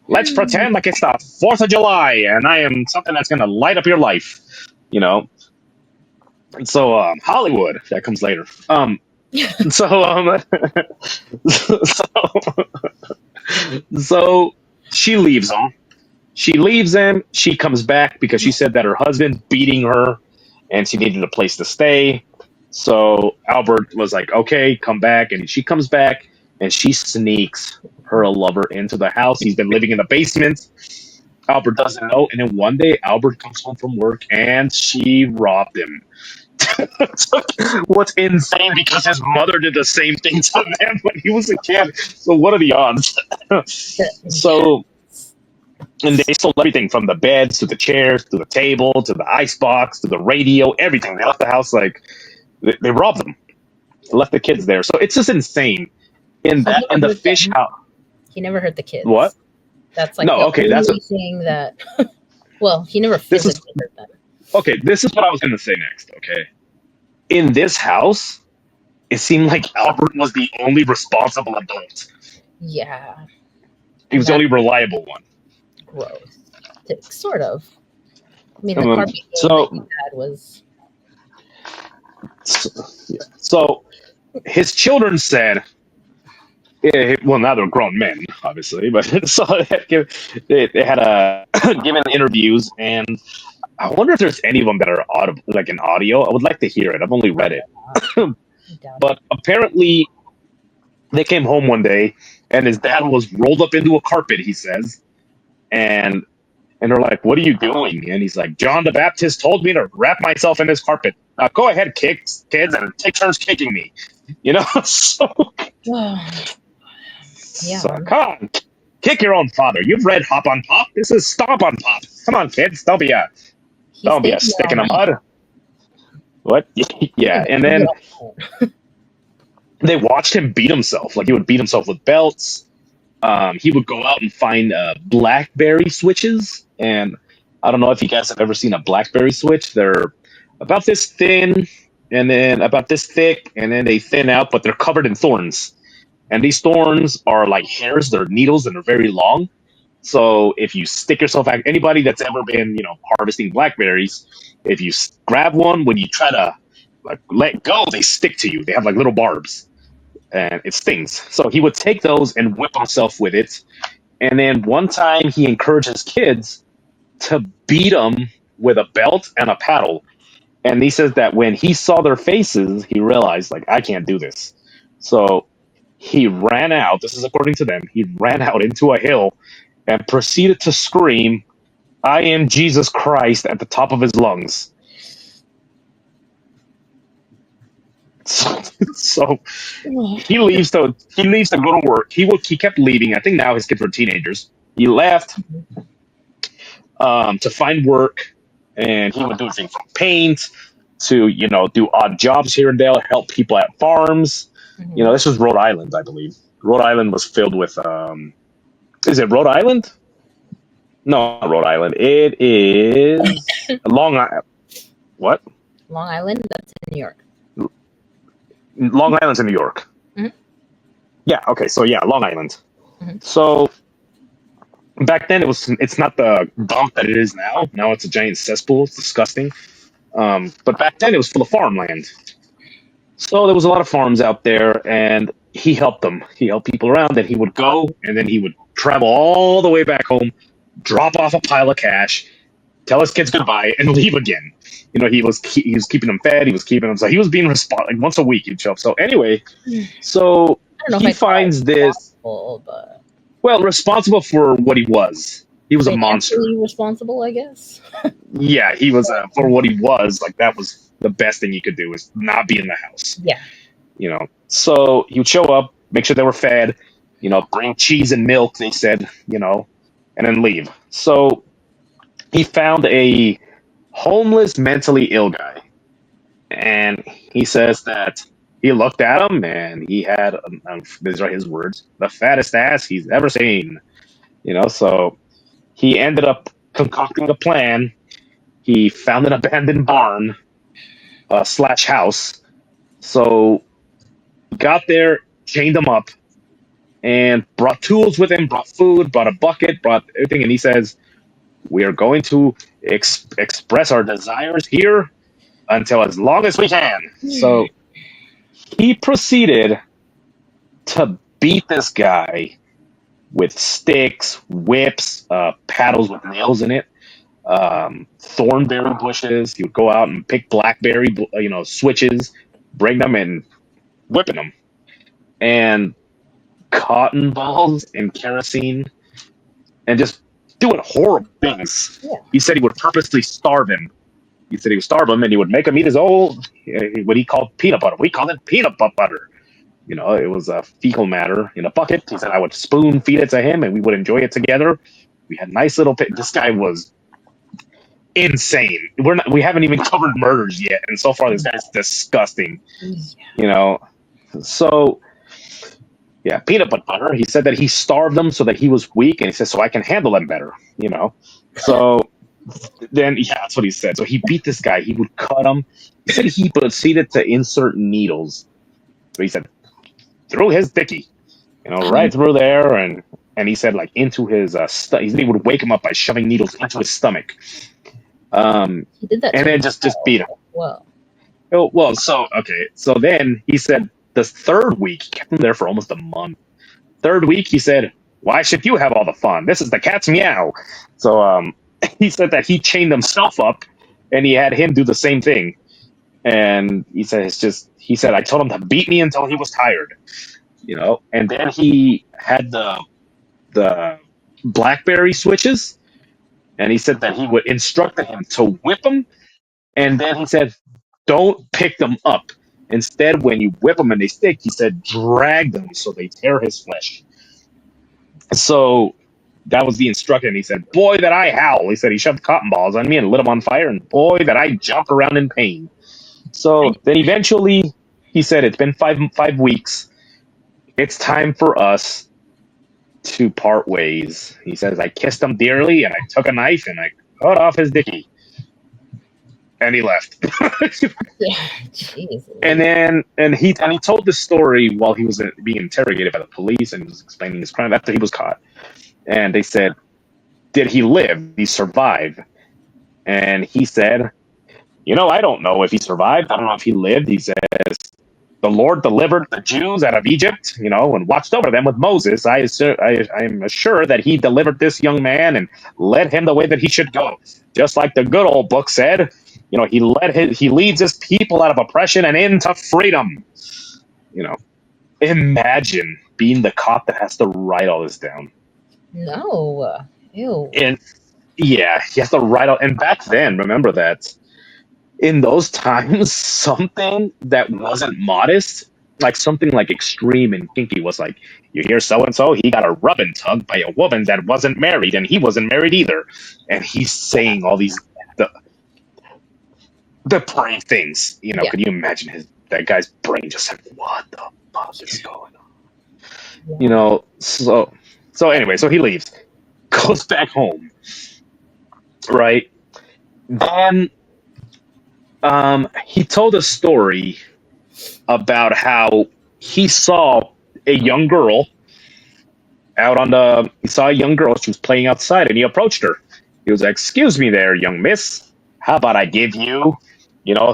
Speaker 1: Let's pretend like it's the 4th of July and I am something that's going to light up your life." You know? And so Hollywood, that comes later. So, so, so she leaves him. She leaves him. She comes back because she said that her husband's beating her and she needed a place to stay. So Albert was like, okay, come back. And she comes back and she sneaks her lover into the house. He's been living in the basement. Albert doesn't know. And then one day, Albert comes home from work and she robbed him. What's insane because his mother did the same thing to him when he was a kid. So what are the odds? So, and they stole everything from the beds to the chairs to the table to the icebox to the radio, everything. They left the house like they robbed them. They left the kids there. So it's just insane. In
Speaker 2: So
Speaker 1: that,
Speaker 2: he
Speaker 1: and the
Speaker 2: never hurt
Speaker 1: fish
Speaker 2: them.
Speaker 1: house.
Speaker 2: He never hurt the kids.
Speaker 1: What?
Speaker 2: That's like
Speaker 1: No,
Speaker 2: the
Speaker 1: okay, that's
Speaker 2: only thing that. Well, he never
Speaker 1: this is
Speaker 2: physically hurt them.
Speaker 1: okay. This is what I was going to say next. Okay, in this house, it seemed like Albert was the only responsible adult.
Speaker 2: Yeah,
Speaker 1: He
Speaker 2: and
Speaker 1: was the
Speaker 2: that's
Speaker 1: only reliable one.
Speaker 2: gross. Sort of. I mean, the carpet game that
Speaker 1: So,
Speaker 2: he had was.
Speaker 1: yeah. So his children said, well, now they're grown men, obviously, but so they had given interviews, and I wonder if there's any of them that are audible, like in audio. I would like to hear it. I've only read it,
Speaker 2: I doubt it.
Speaker 1: but apparently they came home one day, and his dad was rolled up into a carpet. He says, and And they're like, "What are you doing?" And he's like, "John the Baptist told me to wrap myself in this carpet. Go ahead, kids, and take turns kicking me." You know,
Speaker 2: Yeah.
Speaker 1: so come on, kick your own father. You've read Hop on Pop. This is Stomp on Pop. Come on, kids,
Speaker 2: He
Speaker 1: don't be a
Speaker 2: stayed there
Speaker 1: stick
Speaker 2: all
Speaker 1: in the
Speaker 2: night.
Speaker 1: mud. What?
Speaker 2: He
Speaker 1: Yeah,
Speaker 2: didn't
Speaker 1: and
Speaker 2: get
Speaker 1: then
Speaker 2: off the phone.
Speaker 1: they watched him beat himself. Like he would beat himself with belts. He would go out and find BlackBerry switches, and I don't know if you guys have ever seen a BlackBerry switch. They're about this thin, and then about this thick, and then they thin out, but they're covered in thorns. And these thorns are like hairs; they're needles, and they're very long. So if you stick yourself out, anybody that's ever been, harvesting blackberries, if you grab one, when you try to like let go, they stick to you. They have like little barbs and it stings. So he would take those and whip himself with it. And then one time he encouraged his kids to beat him with a belt and a paddle. And he says that when he saw their faces, he realized, like, I can't do this. So he ran out. This is according to them. He ran out into a hill and proceeded to scream, "I am Jesus Christ," at the top of his lungs. So he leaves to go to work. He kept leaving. I think now his kids were teenagers. He left to find work, and he would do things from paint to do odd jobs here and there, help people at farms.
Speaker 2: Mhm.
Speaker 1: This was Rhode Island, I believe. Rhode Island was filled with. Is it Rhode Island? No, not Rhode Island. It is Long Island. What?
Speaker 2: Long Island, that's in New York.
Speaker 1: Long Island's in New York.
Speaker 2: Mhm.
Speaker 1: Yeah. Okay. So yeah, Long Island.
Speaker 2: Mhm.
Speaker 1: So back then it's not the dump that it is now. Now it's a giant cesspool. It's disgusting. But back then it was full of farmland. So there was a lot of farms out there, and he helped them. He helped people around. And he would go, and then he would travel all the way back home, drop off a pile of cash, tell his kids goodbye, and leave again. He was keeping them fed. He was keeping them. So he was being responsible. Like once a week he'd show up. So anyway, so
Speaker 2: I don't know
Speaker 1: he
Speaker 2: if I call it
Speaker 1: finds this.
Speaker 2: responsible, but
Speaker 1: Well, responsible for what he was. He was a monster.
Speaker 2: financially responsible, I guess.
Speaker 1: Yeah, he was for what he was. Like that was the best thing he could do is not be in the house.
Speaker 2: Yeah.
Speaker 1: So he would show up, make sure they were fed. Bring cheese and milk. They said, and then leave. So he found a homeless, mentally ill guy, and he says that he looked at him and he had, these are his words, the fattest ass he's ever seen. So he ended up concocting a plan. He found an abandoned barn slash house. So got there, chained him up, and brought tools with him, brought food, brought a bucket, brought everything. And he says, "We are going to express our desires here until as long as we can." So he proceeded to beat this guy with sticks, whips, paddles with nails in it, thornberry bushes. He would go out and pick blackberry, switches, bring them and whipping them, and cotton balls and kerosene, and just doing horrible things.
Speaker 2: Yeah.
Speaker 1: He said he would purposely starve him. He said he would starve him, and he would make him eat his old, what he called peanut butter. We called it peanut butter. It was a fecal matter in a bucket. He said I would spoon feed it to him, and we would enjoy it together. We had nice little. This guy was insane. We haven't even covered murders yet, and so far this guy's disgusting. So yeah, peanut butter. He said that he starved them so that he was weak, and he said so I can handle them better. So then yeah, that's what he said. So he beat this guy. He would cut him. He said he proceeded to insert needles. So he said through his dicky, right through there, and he said like into his he would wake him up by shoving needles into his stomach.
Speaker 2: He did that
Speaker 1: And
Speaker 2: to
Speaker 1: then just beat him.
Speaker 2: Well,
Speaker 1: Oh, well, so okay. So then he said the third week, he kept him there for almost a month. Third week, he said, "Why should you have all the fun? This is the cat's meow." So he said that he chained himself up, and he had him do the same thing. And he said he said I told him to beat me until he was tired, And then he had the BlackBerry switches, And he said that he would instructed him to whip them, and then he said, "Don't pick them up. Instead, when you whip them and they stick, he said, drag them so they tear his flesh." So that was the instruction. He said, "Boy, that I howl." He said he shoved cotton balls on me and lit them on fire, and boy, that I jump around in pain.
Speaker 2: I,
Speaker 1: So then eventually, he said, "It's been five weeks. It's time for us to part ways." He says, "I kissed him dearly, and I took a knife and I cut off his dicky." And he left.
Speaker 2: yeah, jeez.
Speaker 1: And he told this story while he was being interrogated by the police, and he was explaining his crime after he was caught. And they said, "Did he live? Did he survive?" And he said, "I don't know if he survived. I don't know if he lived." He says, "The Lord delivered the Jews out of Egypt, and watched over them with Moses. I am sure that he delivered this young man and led him the way that he should go. Just like the good old book said, he leads his people out of oppression and into freedom." You know, Imagine being the cop that has to write all this down.
Speaker 2: No. Ew.
Speaker 1: And yeah, he has to write out. And back then, remember that in those times, something that wasn't modest, like something like extreme and kinky, was like, "You hear so and so, he got a rub and tug by a woman that wasn't married, and he wasn't married either." And he's saying all these the the prime things.
Speaker 2: Yeah.
Speaker 1: Could you imagine that guy's brain just like, "What the fuck is going on?"
Speaker 2: Yeah.
Speaker 1: So anyway, so he leaves, goes back home, right? Then he told a story about how he saw a young girl he saw a young girl. She was playing outside, and he approached her. He was like, "Excuse me there, young miss. How about I give you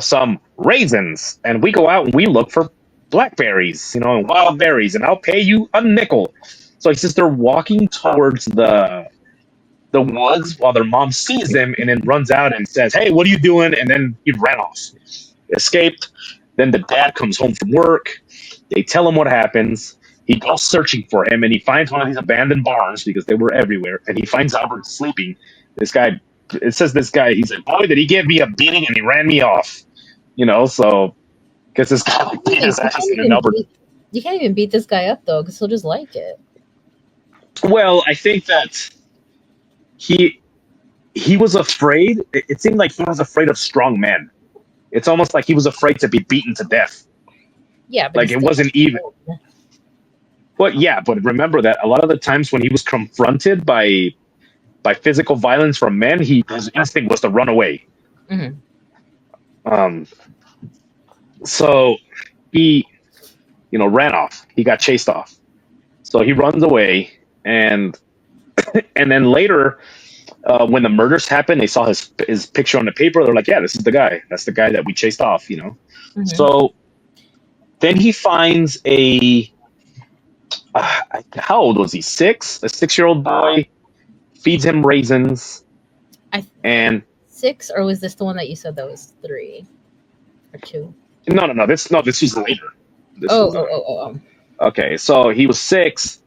Speaker 1: some raisins, and we go out and we look for blackberries, and wild berries, and I'll pay you a nickel." So he says they're walking towards the woods while their mom sees them and then runs out and says, "Hey, what are you doing?" And then he ran off, escaped. Then the dad comes home from work. They tell him what happens. He goes searching for him, and he finds one of these abandoned barns because they were everywhere. And he finds Albert sleeping. It says this guy, he said, "Boy, did he give me a beating, and he ran me off." So, because this guy like beat his ass, and then Albert.
Speaker 2: You can't even beat this guy up though, because he'll just like it.
Speaker 1: Well, I think that he he was afraid. It seemed like he was afraid of strong men. It's almost like he was afraid to be beaten to death.
Speaker 2: Yeah, but
Speaker 1: Like it wasn't even. But yeah, but remember that a lot of the times when he was confronted by physical violence from men, his instinct was to run away.
Speaker 2: Mm-hmm.
Speaker 1: Um, so he ran off. He got chased off. So he runs away, and and then later, when the murders happened, they saw his picture on the paper. They're like, "Yeah, this is the guy. That's the guy that we chased off."
Speaker 2: Mm-hmm.
Speaker 1: So then he finds how old was he? A 6-year-old boy, feeds him raisins, and
Speaker 2: 6, or was this the one that you said that was 3 or 2?
Speaker 1: no. This was later.
Speaker 2: Oh.
Speaker 1: Okay, so he was 6,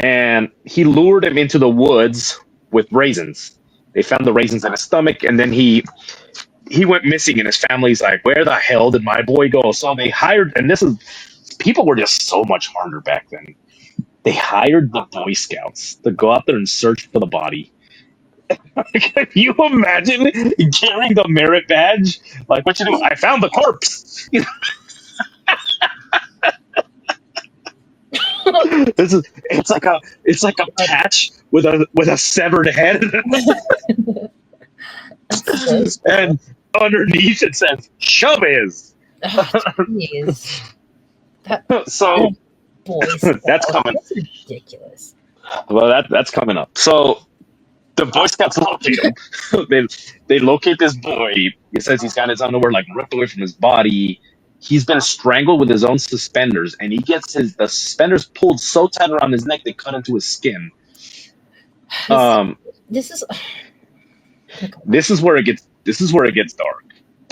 Speaker 1: and he lured him into the woods with raisins. They found the raisins in his stomach, and then he went missing, and his family's like, "Where the hell did my boy go?" So they hired, and people were just so much harder back then. They hired the Boy Scouts to go out there and search for the body. Can you imagine carrying the merit badge? Like, what you do? I found the corpse. It's like a patch with a severed head, and underneath it says "Showbiz."
Speaker 2: Jeez.
Speaker 1: So that's coming.
Speaker 2: That's ridiculous.
Speaker 1: Well, that's coming up. So the Boy Scouts locate him. they locate this boy. He says he's got his underwear like ripped away from his body. He's been strangled with his own suspenders, and he gets the suspenders pulled so tight around his neck they cut into his skin.
Speaker 2: This is
Speaker 1: This is where it gets darker.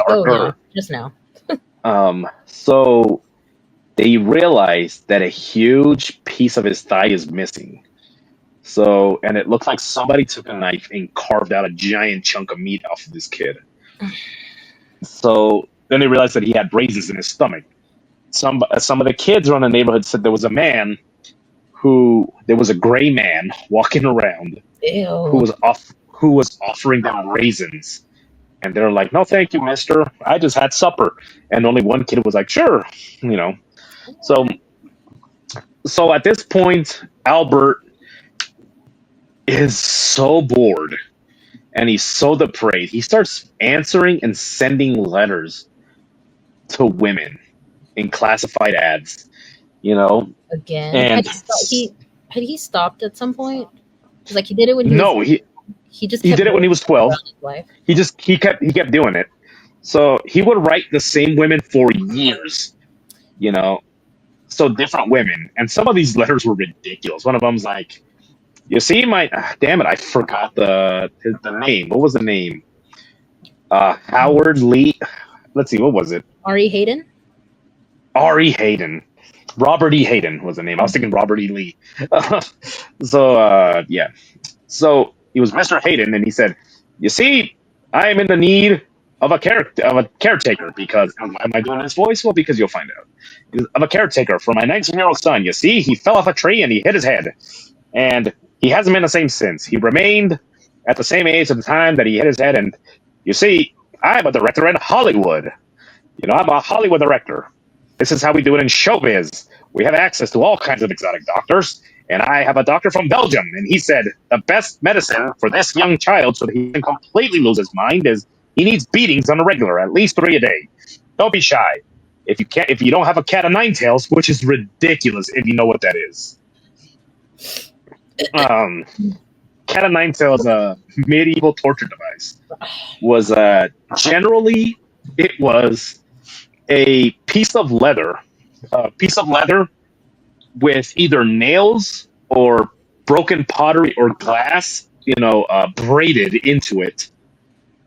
Speaker 2: Oh, yeah, just now.
Speaker 1: So they realize that a huge piece of his thigh is missing. So, and it looked like somebody took a knife and carved out a giant chunk of meat off of this kid. So then they realized that he had raisins in his stomach. Some of the kids around the neighborhood said there was a gray man walking around who
Speaker 2: Ew.
Speaker 1: was offering them raisins. And they're like, "No, thank you, mister. I just had supper." And only one kid was like, "Sure," you know. So so at this point, Albert is so bored and he's so depraved. He starts answering and sending letters to women in classified ads, you know.
Speaker 2: Again,
Speaker 1: And
Speaker 2: had he stopped at some point? 'Cause, like, he did it when he was
Speaker 1: no,
Speaker 2: he just
Speaker 1: he
Speaker 2: kept
Speaker 1: did it when
Speaker 2: doing
Speaker 1: he was
Speaker 2: it all
Speaker 1: 12.
Speaker 2: around his life.
Speaker 1: He kept doing it. So he would write the same women for years, you know. So different women, and some of these letters were ridiculous. One of them's like, "You see, my damn it, I forgot the name. What was the name? Howard Lee. Let's see, what was it?
Speaker 2: Ari Hayden?
Speaker 1: R.E. Hayden. Robert E. Hayden was the name. I was thinking Robert E. Lee. So yeah. So he was Mr. Hayden, and he said, "You see, I am in the need of a caretaker because why am I doing this voice? Well, because you'll find out. Of a caretaker for my 19-year-old son. You see, he fell off a tree and he hit his head, and he hasn't been the same since. He remained at the same age at the time that he hit his head, and you see, I'm a director in Hollywood. I'm a Hollywood director. This is how we do it in showbiz. We have access to all kinds of exotic doctors. And I have a doctor from Belgium, and he said the best medicine for this young child so that he can completely lose his mind is he needs beatings on a regular, at least 3 a day. Don't be shy. If you don't have a cat of nine tails, which is ridiculous if you know what that is. Um, cat of nine tails, a medieval torture device, was generally it was a piece of leather with either nails or broken pottery or glass, braided into it,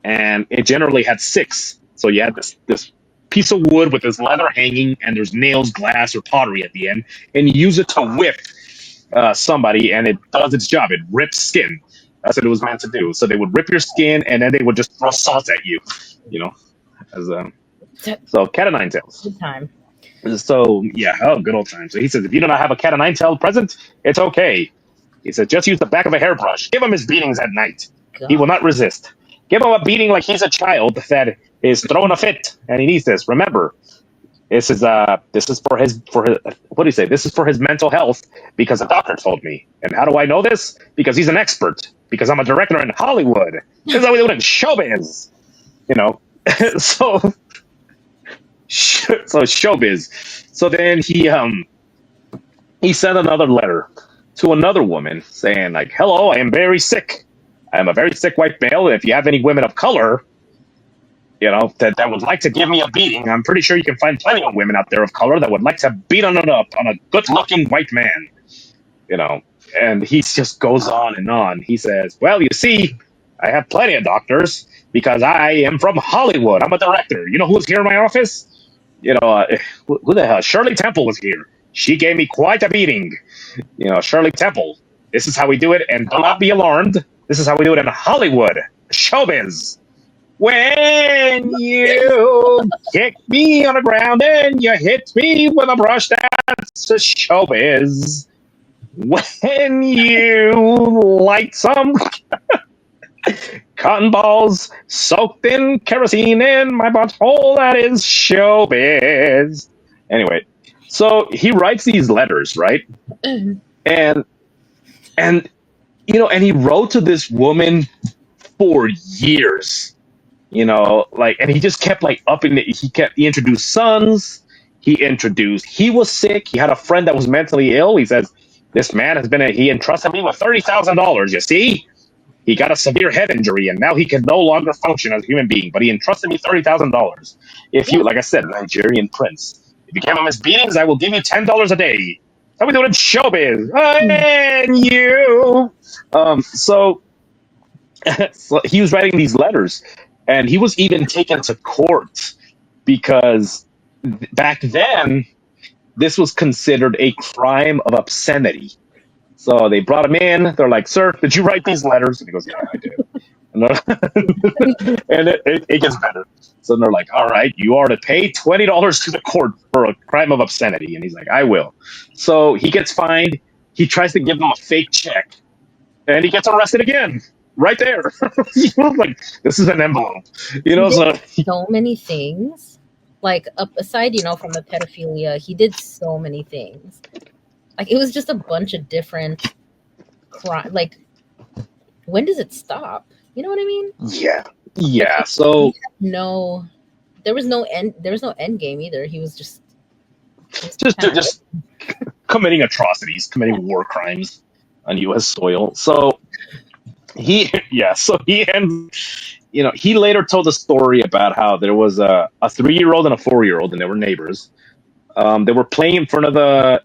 Speaker 1: and it generally had six. So you had this piece of wood with this leather hanging, and there's nails, glass, or pottery at the end, and you use it to whip somebody, and it does its job. It rips skin. That's what it was meant to do. So they would rip your skin, and then they would just throw salt at you, you know, as so cat of nine tails.
Speaker 2: Good time.
Speaker 1: So yeah, oh, good old time. So he says, if you do not have a cat of nine tail present, it's okay. He said, just use the back of a hairbrush. Give him his beatings at night.
Speaker 2: God.
Speaker 1: He will not resist. Give him a beating like he's a child that is throwing a fit, and he needs this. Remember, this is for his what do you say? This is for his mental health because the doctor told me. And how do I know this? Because he's an expert. Because I'm a director in Hollywood. This is how we do it in showbiz. So showbiz. So then he sent another letter to another woman saying like, "Hello, I am very sick. I am a very sick white male. If you have any women of color, that would like to give me a beating, I'm pretty sure you can find plenty of women out there of color that would like to beat on a good-looking white man." And he just goes on and on. He says, "Well, you see, I have plenty of doctors because I am from Hollywood. I'm a director. You know who's here in my office? Who the hell? Shirley Temple was here. She gave me quite a beating. Shirley Temple. This is how we do it, and do not be alarmed. This is how we do it in Hollywood. Showbiz. When you kick me on the ground and you hit me with a brush, that's a showbiz. When you light some cotton balls soaked in kerosene in my butthole, that is showbiz." Anyway, so he writes these letters, right? and and and he wrote to this woman for years, and he just kept like upping it. He introduced sons. He was sick. He had a friend that was mentally ill. He says, "This man he entrusted me with $30,000. You see, he got a severe head injury, and now he can no longer function as a human being. But he entrusted me $30,000. If you, like I said, Nigerian prince, if you give him his beatings, I will give you $10 a day. How we doing in showbiz? And you." So he was writing these letters, and he was even taken to court because back then this was considered a crime of obscenity. So they brought him in. They're like, "Sir, did you write these letters?" And he goes, "Yeah, I did." And it gets better. So they're like, "All right, you are to pay $20 to the court for a crime of obscenity." And he's like, "I will." So he gets fined. He tries to give them a fake check, and he gets arrested again. Right there. Like, this is an envelope.
Speaker 2: He did
Speaker 1: So
Speaker 2: so many things. Like, up aside, from the pedophilia, he did so many things. Like, it was just a bunch of different crime. Like, when does it stop? You know what I mean?
Speaker 1: yeah. So
Speaker 2: No, there was no end. There was no end game either. He was just
Speaker 1: just committing atrocities, committing war crimes on U.S. soil. So so he ends. He later told a story about how there was a 3-year-old and a 4-year-old, and they were neighbors. They were playing in front of the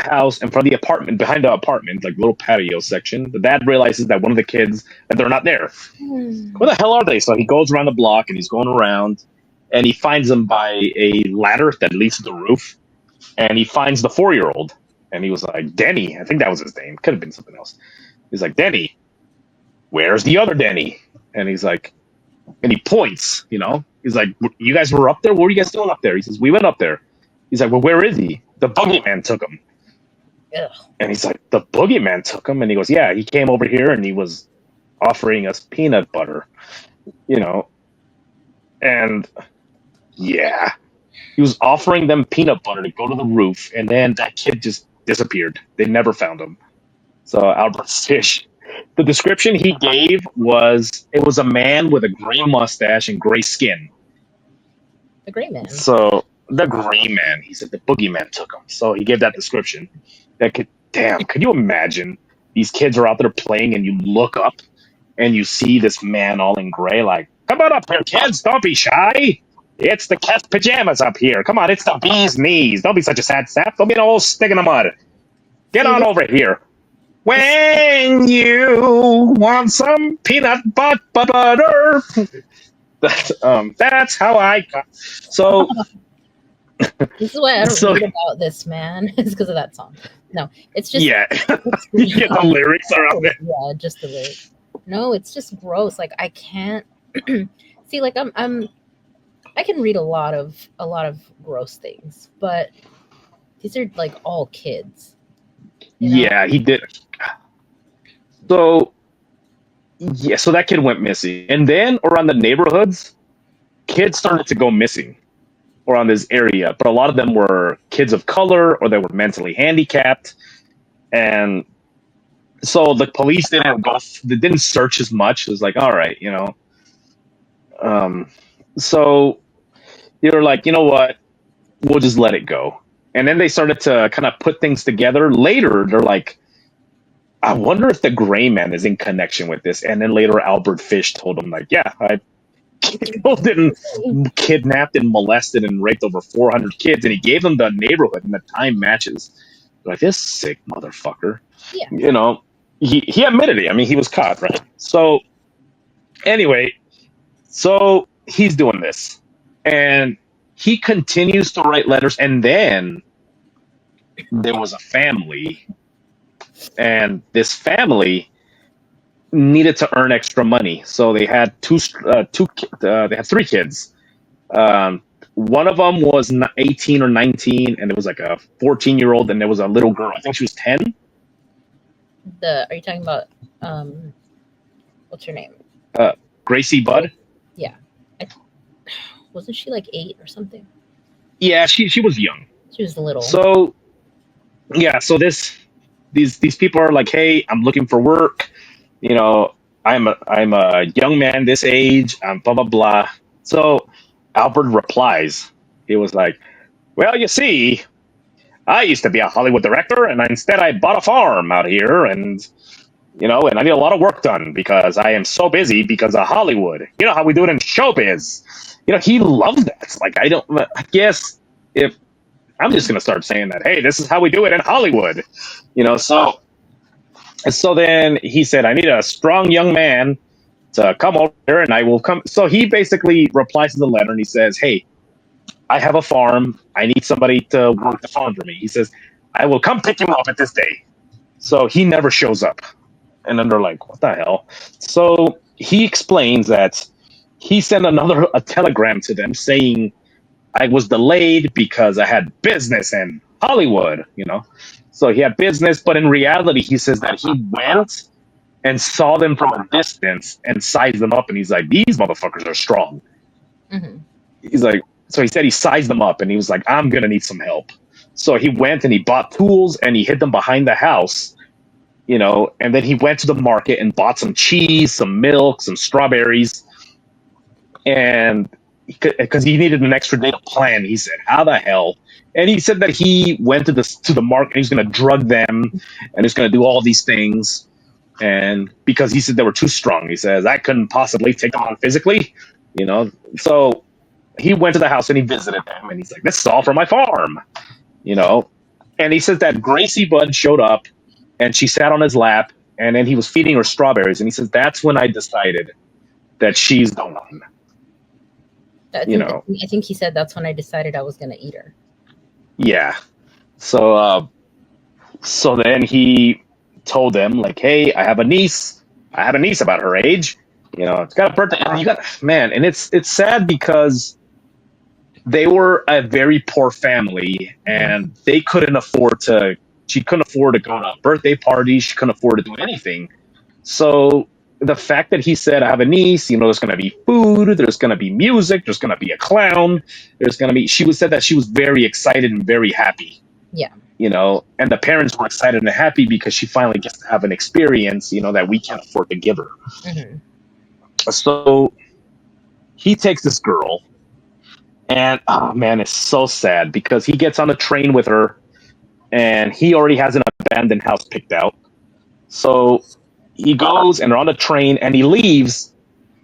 Speaker 1: house, in front of the apartment, behind the apartment, like little patio section. The dad realizes that one of the kids that they're not there. Where the hell are they? So he goes around the block and he's going around, and he finds them by a ladder that leads to the roof, and he finds the 4-year-old, and he was like, Denny, I think that was his name. Could have been something else. He's like, Denny, where's the other Denny? And he's like, and he points. He's like, you guys were up there. What were you guys doing up there? He says, we went up there. He's like, well, where is he? The boogeyman took him.
Speaker 2: Ugh.
Speaker 1: And he's like, the boogeyman took him? And he goes, yeah, he came over here and he was offering us peanut butter, and yeah, he was offering them peanut butter to go to the roof, and then that kid just disappeared. They never found him. So Albert Fish, the description he gave was, it was a man with a gray mustache and gray skin.
Speaker 2: The Gray Man.
Speaker 1: So the Gray Man, he said the boogeyman took him. So he gave that description. Could you imagine? These kids are out there playing, and you look up, and you see this man all in gray, like, come on up here, kids, don't be shy. It's the cat's pajamas up here. Come on, it's the bee's knees. Don't be such a sad sap. Don't be an old stick in the mud. Get on over here. When you want some peanut butter. That's how I got. So
Speaker 2: this is why I don't read about this man. It's because of that song. No, it's just
Speaker 1: the lyrics are out there.
Speaker 2: Yeah, just the lyrics. No, it's just gross. Like, I can't see. Like, I can read a lot of gross things, but these are like all kids.
Speaker 1: Yeah, he did. So so that kid went missing, and then around the neighborhoods, kids started to go missing around this area, but a lot of them were kids of color or they were mentally handicapped, and so the police didn't search as much. It was like, all right, so they were like, you know what, we'll just let it go. And then they started to kind of put things together. Later, they're like, I wonder if the Gray Man is in connection with this. And then later, Albert Fish told him, like, yeah, I killed and kidnapped and molested and raped over 400 kids. And he gave them the neighborhood, and the time matches. They're like, this sick motherfucker.
Speaker 2: Yeah.
Speaker 1: He admitted it. I mean, he was caught, right? So anyway, so he's doing this. And he continues to write letters. And then there was a family. And this family needed to earn extra money. So they had they had 3 kids. One of them was 18 or 19, and there was like a 14-year-old, and there was a little girl. I think she was 10.
Speaker 2: Are you talking about what's her name?
Speaker 1: Gracie Budd.
Speaker 2: Yeah, wasn't she like 8 or something?
Speaker 1: Yeah, she was young.
Speaker 2: She was little.
Speaker 1: So yeah, so these people are like, hey, I'm looking for work. I'm a young man this age. Blah blah blah. So Albert replies. He was like, well, you see, I used to be a Hollywood director, and instead I bought a farm out here, and and I need a lot of work done because I am so busy because of Hollywood. You know how we do it in showbiz. He loved that. Like, I guess if I'm just going to start saying that, hey, this is how we do it in Hollywood. So then he said, I need a strong young man to come over here, and I will come. So he basically replies to the letter, and he says, hey, I have a farm. I need somebody to work the farm for me. He says, I will come pick you up at this day. So he never shows up. And then they're like, what the hell? So he explains that he sent a telegram to them saying I was delayed because I had business in Hollywood. So he had business, but in reality, he says that he went and saw them from a distance and sized them up, and he's like, these motherfuckers are strong.
Speaker 2: Hmm.
Speaker 1: He's like, so he said he sized them up, and he was like, I'm gonna need some help. So he went and he bought tools and he hid them behind the house. And then he went to the market and bought some cheese, some milk, some strawberries, and because he needed an extra day to plan, he said, "How the hell?" And he said that he went to the market. He's going to drug them, and he's going to do all these things. And because he said they were too strong, he says I couldn't possibly take them on physically. So he went to the house and he visited them, and he's like, "This is all from my farm," you know. And he says that Gracie Bud showed up, and she sat on his lap, and then he was feeding her strawberries, and he says that's when I decided that she's the one.
Speaker 2: I
Speaker 1: You
Speaker 2: think
Speaker 1: know,
Speaker 2: I think he said that's when I decided I was gonna eat her.
Speaker 1: yeah. So then he told them like, "Hey, I have a niece. I have a niece about her age. It's got a birthday. And you got man, and it's sad because they were a very poor family,
Speaker 2: Mhm.
Speaker 1: and they couldn't afford to. She couldn't afford to go to a birthday party. She couldn't afford to do anything. So the fact that he said, "I have a niece. There's going to be food. There's going to be music. There's going to be a clown. There's going to be." She was said that she was very excited and very happy.
Speaker 2: Yeah.
Speaker 1: And the parents were excited and happy because she finally gets to have an experience, that we can't afford to give her.
Speaker 2: Hmm.
Speaker 1: So he takes this girl, and oh man, it's so sad because he gets on the train with her, and he already has an abandoned house picked out. So he goes, and they're on the train, and he leaves,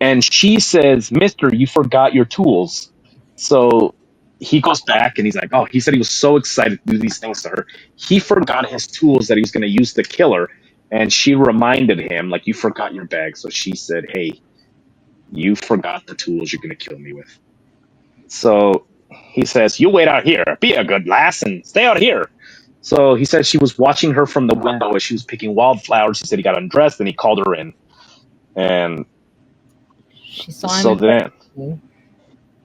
Speaker 1: and she says, "Mister, you forgot your tools." So he goes back and he's like, "Oh," he said he was so excited to do these things to her. He forgot his tools that he was going to use to kill her. And she reminded him, like, "You forgot your bag." So she said, "Hey, you forgot the tools you're going to kill me with." So he says, "You wait out here. Be a good lass and stay out here." So he said she was watching her from the window as she was picking wildflowers. He said he got undressed and he called her in. And
Speaker 2: She saw him
Speaker 1: so
Speaker 2: in front
Speaker 1: then
Speaker 2: of me.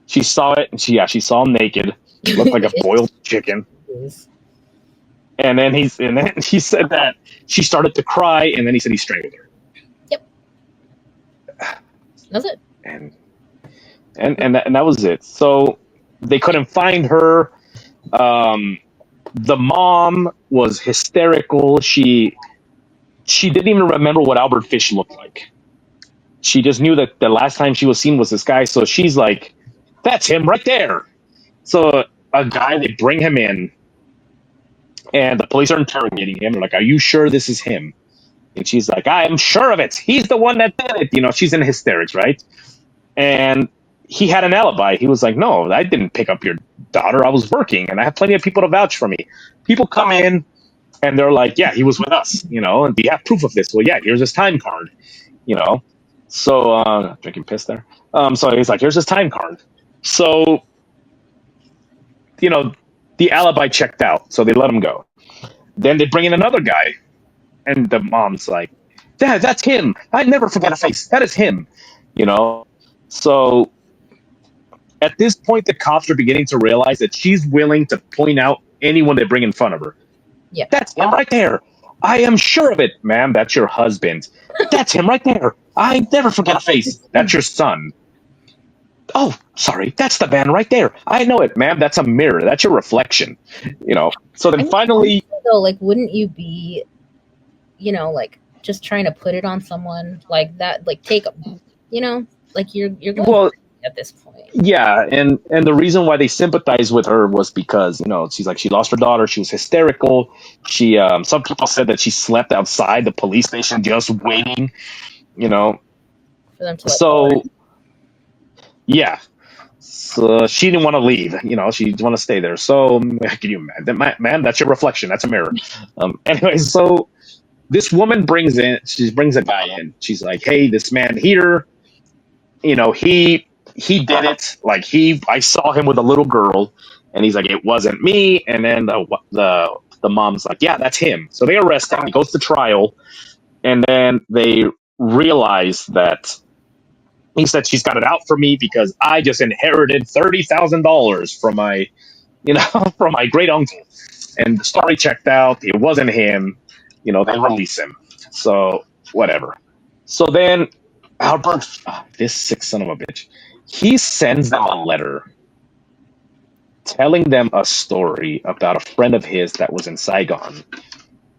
Speaker 1: she saw it, and she saw him naked, looked like a boiled chicken. And then he said that she started to cry, and then he said he strangled her.
Speaker 2: Yep. That's it.
Speaker 1: And that was it. So they couldn't find her. Um, the mom was hysterical. She didn't even remember what Albert Fish looked like. She just knew that the last time she was seen was this guy. So she's like, "That's him right there." So a guy, they bring him in, and the police are interrogating him. They're like, "Are you sure this is him?" And she's like, "I am sure of it. He's the one that did it." She's in hysterics, right? And he had an alibi. He was like, "No, I didn't pick up your daughter. I was working, and I have plenty of people to vouch for me." People come in, and they're like, "Yeah, he was with us, and do you have proof of this?" "Well, yeah, here's his time card, you know. So, drinking piss there. So he's like, "Here's his time card." So, you know, the alibi checked out, so they let him go. Then they bring in another guy, and the mom's like, "Dad, that's him. I never forget a face. That is him." You know. So at this point, the cops are beginning to realize that she's willing to point out anyone they bring in front of her.
Speaker 2: Yeah.
Speaker 1: "That's him right there. I am sure of it." "Ma'am, that's your husband." "That's him right there. I never forget a face." "That's your son." "Oh, sorry, that's the man right there. I know it." "Ma'am, that's a mirror. That's your reflection." So
Speaker 2: I
Speaker 1: then
Speaker 2: mean,
Speaker 1: finally,
Speaker 2: honestly, though, like, wouldn't you be, like, just trying to put it on someone like that? Like, like you're going
Speaker 1: well,
Speaker 2: crazy at this point.
Speaker 1: yeah, and the reason why they sympathized with her was because she's like, she lost her daughter. She was hysterical. She some people said that she slept outside the police station just waiting. You know,
Speaker 2: For them to like call her.
Speaker 1: so yeah. So she didn't want to leave. She didn't want to stay there. So can you imagine? Man, that's your reflection. That's a mirror. Anyway, so she brings a guy in. She's like, "Hey, this man here, he did it. Like I saw him with a little girl." And he's like, "It wasn't me." And then the the mom's like, yeah, that's him. So they arrest him. He goes to trial, and then they realize that he said she's got it out for me because I just inherited $30,000 from my, from my great uncle. And the story checked out. It wasn't him. They release him. So whatever. So then Albert, this sick son of a bitch, he sends them a letter telling them a story about a friend of his that was in Saigon.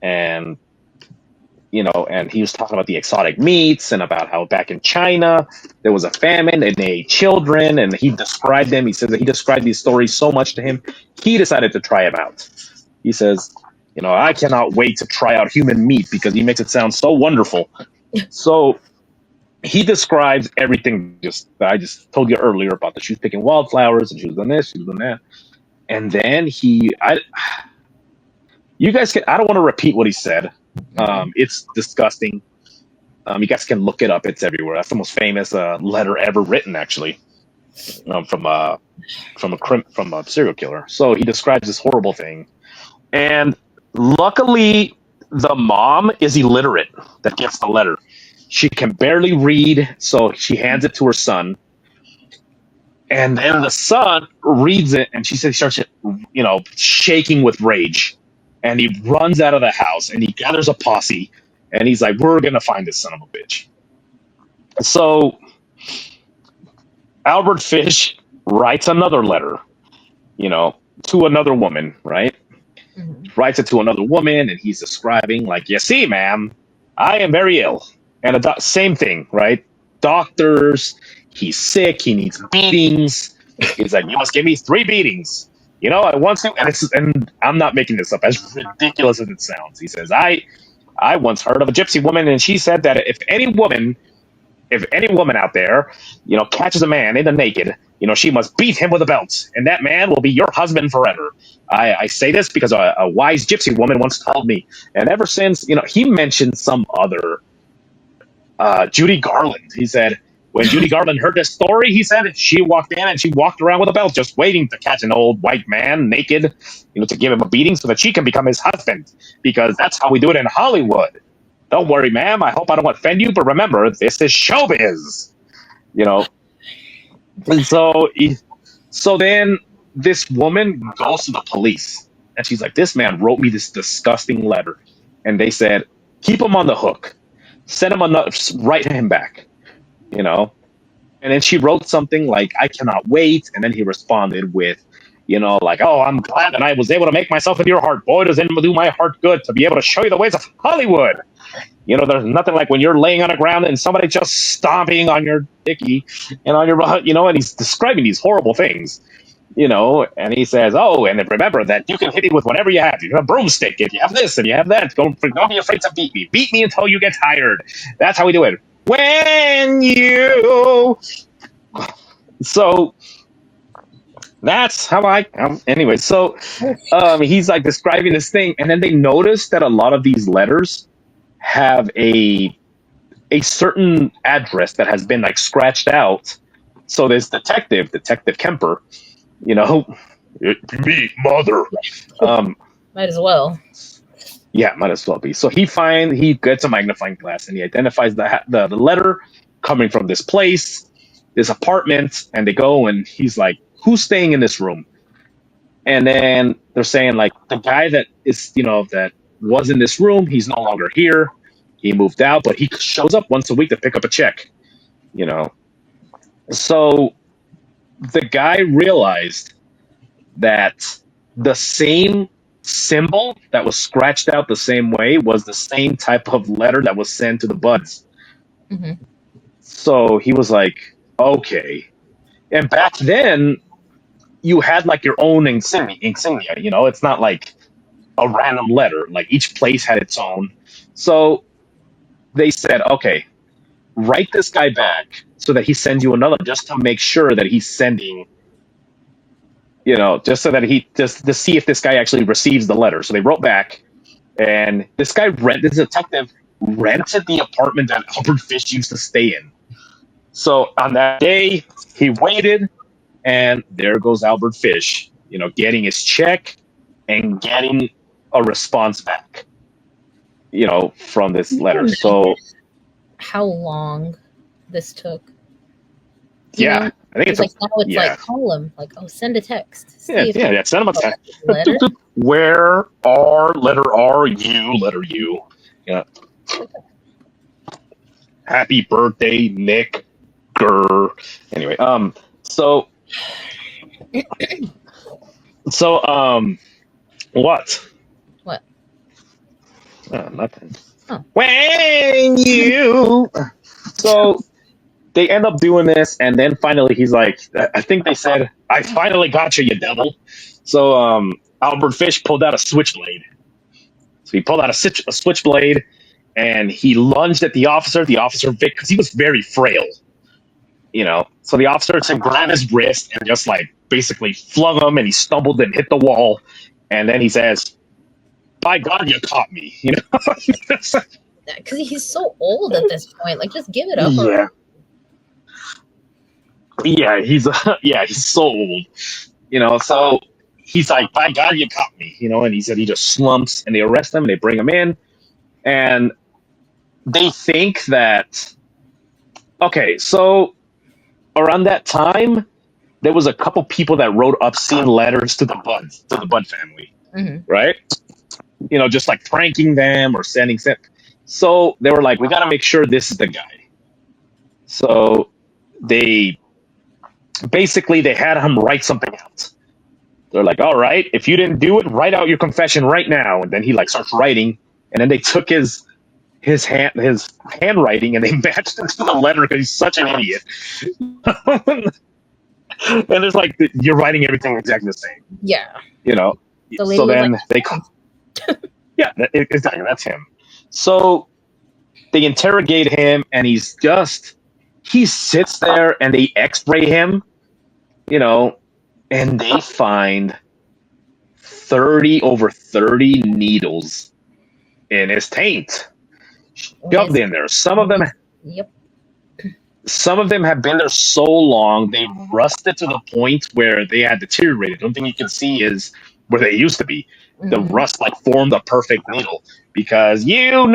Speaker 1: And and he was talking about the exotic meats and about how back in China there was a famine and they ate children, and he described them. He says that he described these stories so much to him, he decided to try them out. He says, I cannot wait to try out human meat because he makes it sound so wonderful. So he describes everything that I just told you earlier about that she was picking wildflowers and she was doing this, she was doing that. And then you guys can, I don't want to repeat what he said. It's disgusting. You guys can look it up. It's everywhere. That's the most famous letter ever written, actually, from a serial killer. So he describes this horrible thing, and luckily, the mom is illiterate that gets the letter. She can barely read, so she hands it to her son, and then the son reads it, and she says he starts, shaking with rage. And he runs out of the house and he gathers a posse and he's like, we're going to find this son of a bitch. So Albert Fish writes another letter, to another woman, right? Mm-hmm. Writes it to another woman and he's describing, like, you see, ma'am, I am very ill. And same thing, right? Doctors, he's sick, he needs beatings. He's like, you must give me 3 beatings. I once knew, and I'm not making this up, as ridiculous as it sounds. He says, I once heard of a gypsy woman, and she said that if any woman out there, catches a man in the naked, she must beat him with a belt, and that man will be your husband forever. I say this because a wise gypsy woman once told me, and ever since, he mentioned some other, Judy Garland. He said, when Judy Garland heard this story, he said she walked in and she walked around with a belt, just waiting to catch an old white man naked, to give him a beating so that she can become his husband, because that's how we do it in Hollywood. Don't worry, ma'am. I hope I don't offend you, but remember, this is showbiz. And so then this woman goes to the police, and she's like, this man wrote me this disgusting letter, and they said, keep him on the hook, send him write him back. And then she wrote something like, I cannot wait. And then he responded with, like, oh, I'm glad that I was able to make myself into your heart. Boy, does it do my heart good to be able to show you the ways of Hollywood. There's nothing like when you're laying on the ground and somebody just stomping on your dicky and on your, and he's describing these horrible things, and he says, oh, and remember that you can hit me with whatever you have. You have a broomstick, if you have this and you have that, don't be afraid to beat me. Beat me until you get tired. That's how we do it. When you, so that's how anyway. So he's like describing this thing, and then they notice that a lot of these letters have a certain address that has been like scratched out. So this detective Kemper, me, mother,
Speaker 2: might as well.
Speaker 1: Yeah, might as well be. So he gets a magnifying glass and he identifies the letter coming from this place, this apartment, and they go and he's like, who's staying in this room? And then they're saying, like, the guy that is, that was in this room, he's no longer here. He moved out, but he shows up once a week to pick up a check, So the guy realized that the same symbol that was scratched out the same way was the same type of letter that was sent to the Buds. Mm-hmm. So he was like, okay. And back then, you had like your own insignia. It's not like a random letter. Like each place had its own. So they said, okay, write this guy back so that he sends you another, just to make sure that he's sending, just so that just to see if this guy actually receives the letter. So they wrote back, and this detective rented the apartment that Albert Fish used to stay in. So on that day, he waited, and there goes Albert Fish, getting his check and getting a response back, from this
Speaker 2: Can you
Speaker 1: letter.
Speaker 2: imagine
Speaker 1: So
Speaker 2: how long this took? You
Speaker 1: yeah,
Speaker 2: know,
Speaker 1: I think
Speaker 2: because
Speaker 1: it's a
Speaker 2: like now it's
Speaker 1: yeah,
Speaker 2: like call him, like oh send a text,
Speaker 1: yeah,
Speaker 2: see if
Speaker 1: yeah,
Speaker 2: he
Speaker 1: yeah. Send them a
Speaker 2: oh,
Speaker 1: text.
Speaker 2: letter.
Speaker 1: Where are letter R you letter U? Yeah. Happy birthday, Nick. Grr. Anyway, so so what?
Speaker 2: What?
Speaker 1: Nothing.
Speaker 2: Oh,
Speaker 1: When you so they end up doing this, and then finally he's like, I think they said, "I finally got you, you devil." So Albert Fish pulled out a switchblade. So he pulled out a switchblade, and he lunged at the officer. The officer, because he was very frail, So the officer to grab his wrist and just like basically flung him, and he stumbled and hit the wall. And then he says, "By God, you caught me!"
Speaker 2: because he's so old at this point. Like, just give it up already.
Speaker 1: Yeah, yeah, he's so old, So he's like, "By God, you caught me!" And he said he just slumps, and they arrest him, and they bring him in, and they think that okay, so around that time, there was a couple people that wrote obscene letters to the Bud family,
Speaker 2: Mm-hmm.
Speaker 1: right? Just like pranking them or sending. So they were like, we got to make sure this is the guy. So they they had him write something out. They're like, all right, if you didn't do it, write out your confession right now. And then he like starts writing, and then they took his handwriting and they matched it to the letter because he's such an idiot. And it's like you're writing everything exactly the same,
Speaker 2: Yeah.
Speaker 1: you know.
Speaker 2: The lady
Speaker 1: So
Speaker 2: was
Speaker 1: then
Speaker 2: like,
Speaker 1: yeah, exactly, that's him. So they interrogate him, and he sits there, and they X-ray him, you know, and they find 30 needles in his taint,
Speaker 2: in
Speaker 1: shoved
Speaker 2: his,
Speaker 1: in there.
Speaker 2: yep.
Speaker 1: Some of them have been there so long they rusted to the point where they had deteriorated. The only thing you can see is where they used to be. The
Speaker 2: Mm-hmm.
Speaker 1: rust like formed a perfect needle because when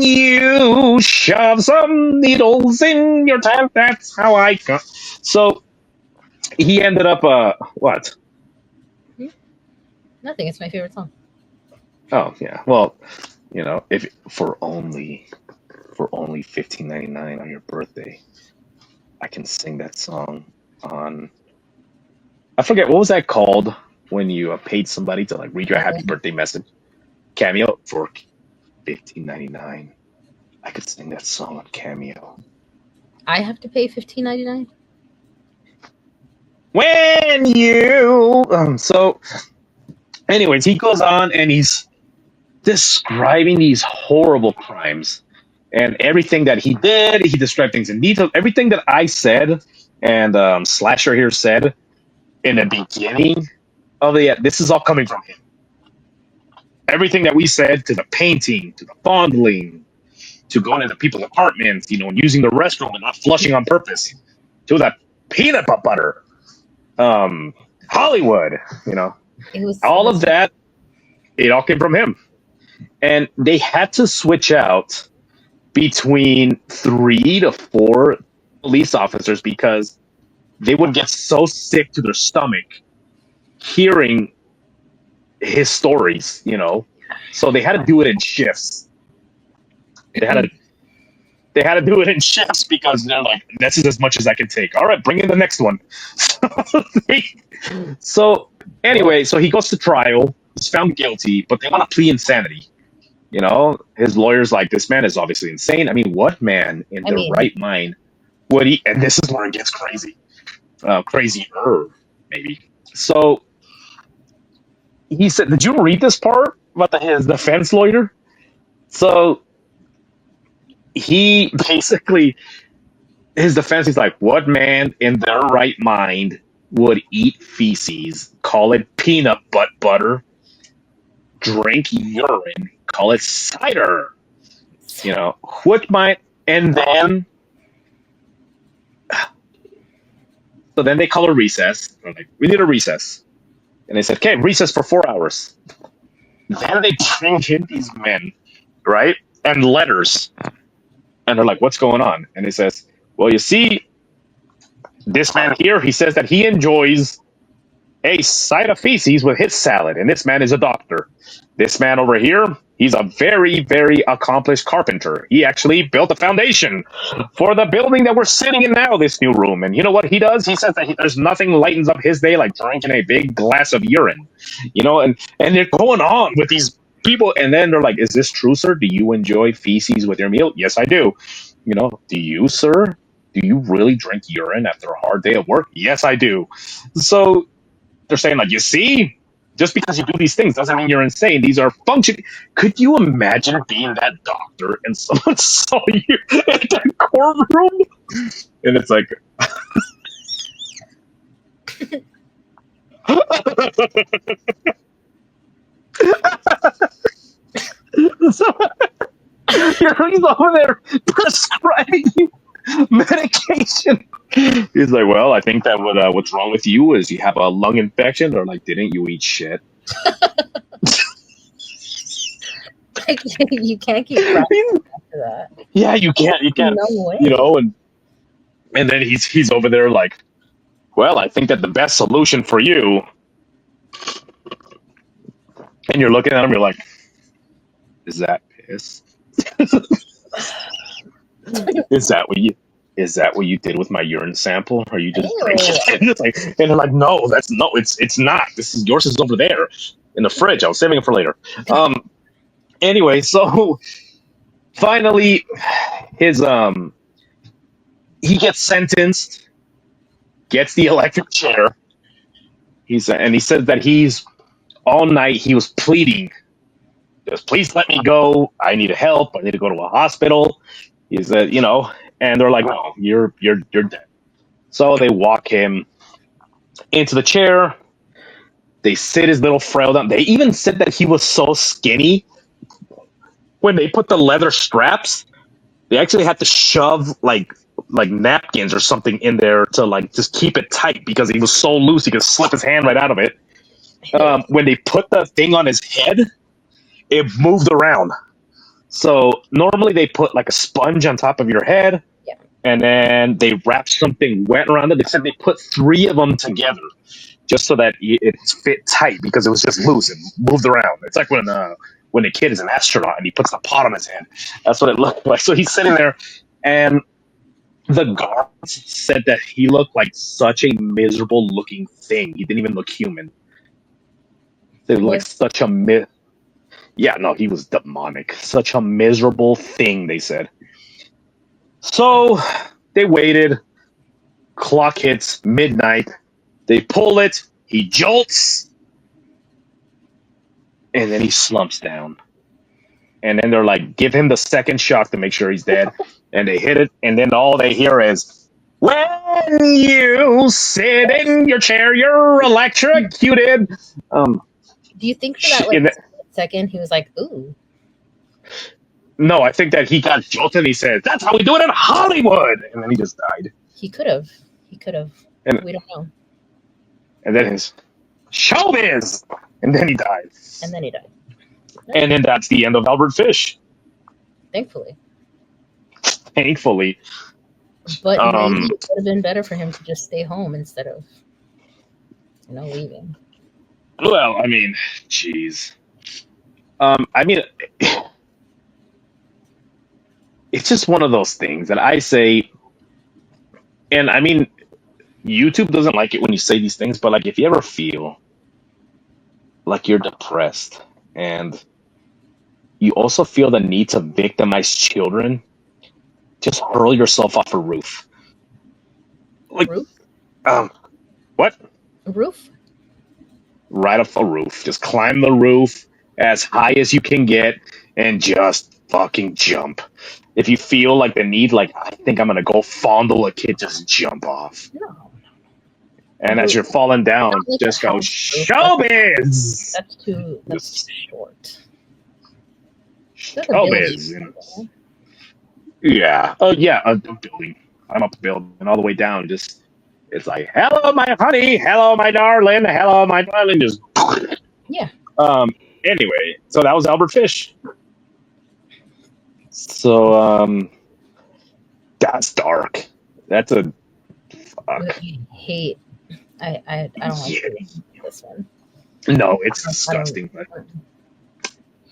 Speaker 1: you shove some needles in your tent, that's how I come. So he ended up what?
Speaker 2: Nothing. It's my favorite song.
Speaker 1: Oh yeah. Well, if for only 15.99 on your birthday, I can sing that song on. I forget what was that called when you paid somebody to like read your happy birthday message. Cameo for 15.99. I could sing that song on Cameo.
Speaker 2: I have to pay $15.99.
Speaker 1: When you so anyways, he goes on and he's describing these horrible crimes and everything that he did. He described things in detail. Everything that I said and Slasher here said in the beginning of this is all coming from him. Everything that we said, to the painting, to the fondling, to going into people's apartments, and using the restroom and not flushing on purpose, to that peanut butter, Hollywood,
Speaker 2: It
Speaker 1: all of
Speaker 2: was
Speaker 1: that, it all came from him. And they had to switch out between 3 to 4 police officers because they would get so sick to their stomach hearing his stories. So they had to do it in shifts. They had to they had to do it in shifts because they're like, this is as much as I can take. All right, bring in the next one. So
Speaker 2: Whoa.
Speaker 1: anyway, so he goes to trial. He's found guilty, but they want to plea insanity. His lawyer's like, this man is obviously insane. I mean, what man in
Speaker 2: I
Speaker 1: their
Speaker 2: mean,
Speaker 1: right mind would he? And this is where it gets crazy, crazier maybe. So he said, "Did you read this part about his defense lawyer?" So he basically his defense is like, what man in their right mind would eat feces, call it peanut butter, drink urine, call it cider? What might, and then, so then they call a recess. They're like, we need a recess. And they said, okay, recess for 4 hours. Then they bring in these men, right? And letters. And they're like, what's going on? And he says, well, you see, this man here, he says that he enjoys a side of feces with his salad, and this man is a doctor. This man over here, he's a very, very accomplished carpenter. He actually built a foundation for the building that we're sitting in now, this new room. And you know what he does? He says that there's nothing lightens up his day like drinking a big glass of urine. And they're going on with these people, and then they're like, "Is this true, sir? Do you enjoy feces with your meal?" Yes, I do. Do you, sir? Do you really drink urine after a hard day of work? Yes, I do. So they're saying, like, you see, just because you do these things doesn't mean you're insane. These are function. Could you imagine being that doctor and someone saw you in that courtroom? And it's like, so he's over there prescribing you medication. He's like, well, I think that what's wrong with you is you have a lung infection, or like, didn't you eat shit?
Speaker 2: You can't keep practicing after that.
Speaker 1: Yeah, you can't.
Speaker 2: No way.
Speaker 1: And then he's over there like, well, I think that the best solution for you, and you're looking at him, you're like, is that piss? Is that what you did with my urine sample? Are you just drinking it? It's like, and they're like, no, it's not. Yours is over there in the fridge. I was saving it for later. Anyway, so finally, his he gets sentenced, gets the electric chair. He says that he's all night he was pleading, just please let me go. I need help. I need to go to a hospital. He said, and they're like, no, you're dead. So they walk him into the chair. They sit his little frail down. They even said that he was so skinny when they put the leather straps. They actually had to shove like napkins or something in there to like just keep it tight because he was so loose he could slip his hand right out of it. When they put the thing on his head, it moved around. So normally they put like a sponge on top of your head,
Speaker 2: Yeah.
Speaker 1: and then they wrap something wet around it. They said they put 3 of them together just so that it fit tight because it was just loose and moved around. It's like when a kid is an astronaut and he puts the pot on his head. That's what it looked like. So he's sitting there, and the guards said that he looked like such a miserable looking thing. He didn't even look human. They looked like such a yeah, no, he was demonic. Such a miserable thing, they said. So they waited. Clock hits midnight. They pull it. He jolts. And then he slumps down. And then they're like, give him the second shock to make sure he's dead. And they hit it. And then all they hear is, when you sit in your chair, you're electrocuted.
Speaker 2: Do you think for that second he was like, ooh?
Speaker 1: No, I think that he got jolted and he said, that's how we do it in Hollywood. And then he just died.
Speaker 2: He could have. And we don't know.
Speaker 1: And then his showbiz. And then he died. And then that's the end of Albert Fish.
Speaker 2: Thankfully.
Speaker 1: But
Speaker 2: maybe it would have been better for him to just stay home instead of, leaving.
Speaker 1: Well, I mean, jeez. I mean, it's just one of those things that I say, and I mean, YouTube doesn't like it when you say these things, but like if you ever feel like you're depressed and you also feel the need to victimize children, just hurl yourself off a roof. Like,
Speaker 2: roof?
Speaker 1: What?
Speaker 2: A roof?
Speaker 1: Right off a roof. Just climb the roof as high as you can get and just fucking jump. If you feel like the need, like, I think I'm going to go fondle a kid, just jump off.
Speaker 2: No.
Speaker 1: And as you're falling down, like just go, showbiz!
Speaker 2: That's too short.
Speaker 1: Showbiz. Yeah. Oh, yeah, a building. I'm up the building and all the way down. Just, It's like, hello, my honey, hello, my darling, hello, my darling. Just
Speaker 2: Yeah.
Speaker 1: um. Anyway, so that was Albert Fish. So that's dark. That's a
Speaker 2: I
Speaker 1: fuck.
Speaker 2: hate. I don't like
Speaker 1: Yeah.
Speaker 2: this one.
Speaker 1: No, it's
Speaker 2: I don't.
Speaker 1: disgusting. But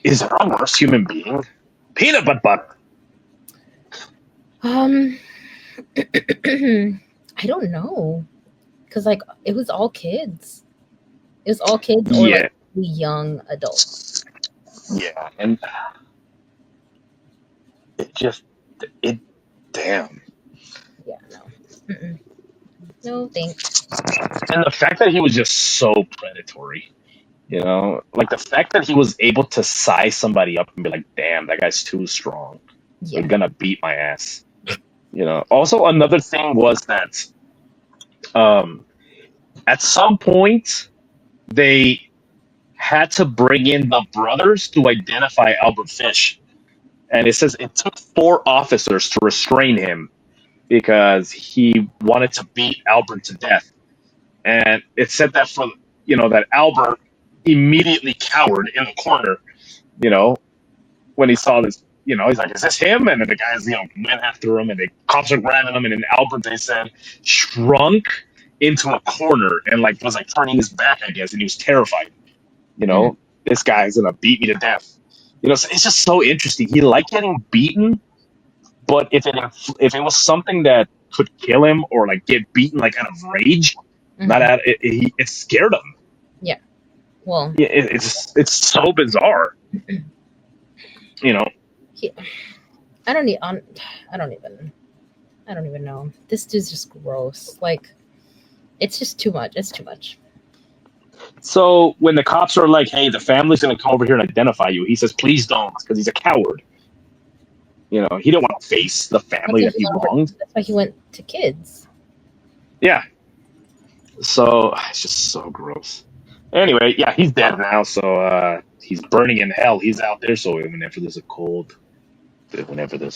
Speaker 1: is there a worse human being? Peanut butter.
Speaker 2: Um, I don't know, cause like it was all kids. It was all kids or like
Speaker 1: Yeah,
Speaker 2: young adults.
Speaker 1: yeah, and it just it. Damn.
Speaker 2: Yeah, no. Mm-mm. No, thanks.
Speaker 1: And the fact that he was just so predatory, like the fact that he was able to size somebody up and be like, damn, that guy's too strong. They're
Speaker 2: Yeah.
Speaker 1: gonna beat my ass. Also, another thing was that um, at some point they had to bring in the brothers to identify Albert Fish. And it says it took 4 officers to restrain him because he wanted to beat Albert to death. And it said that that Albert immediately cowered in the corner, you know, when he saw this, he's like, is this him? And then the guys, went after him and the cops are grabbing him. And then Albert, they said, shrunk into a corner and was like turning his back, I guess. And he was terrified, you
Speaker 2: Mhm.
Speaker 1: know, this guy's going to beat me to death. So it's just so interesting. He liked getting beaten, but if it was something that could kill him or like get beaten like out of rage, not
Speaker 2: Mhm.
Speaker 1: out it scared him.
Speaker 2: Yeah. Well,
Speaker 1: Yeah, it's so bizarre, you know.
Speaker 2: he, I don't need. I don't even. I don't even know. This dude's just gross. Like, it's just too much. It's too much.
Speaker 1: So when the cops are like, "Hey, the family's going to come over here and identify you," he says, "Please don't," because he's a coward. He didn't want to face the
Speaker 2: That's
Speaker 1: family
Speaker 2: why
Speaker 1: that he wronged.
Speaker 2: that's why he went to kids.
Speaker 1: Yeah. So it's just so gross. Anyway, yeah, he's dead now. So he's burning in hell. He's out there. So whenever there's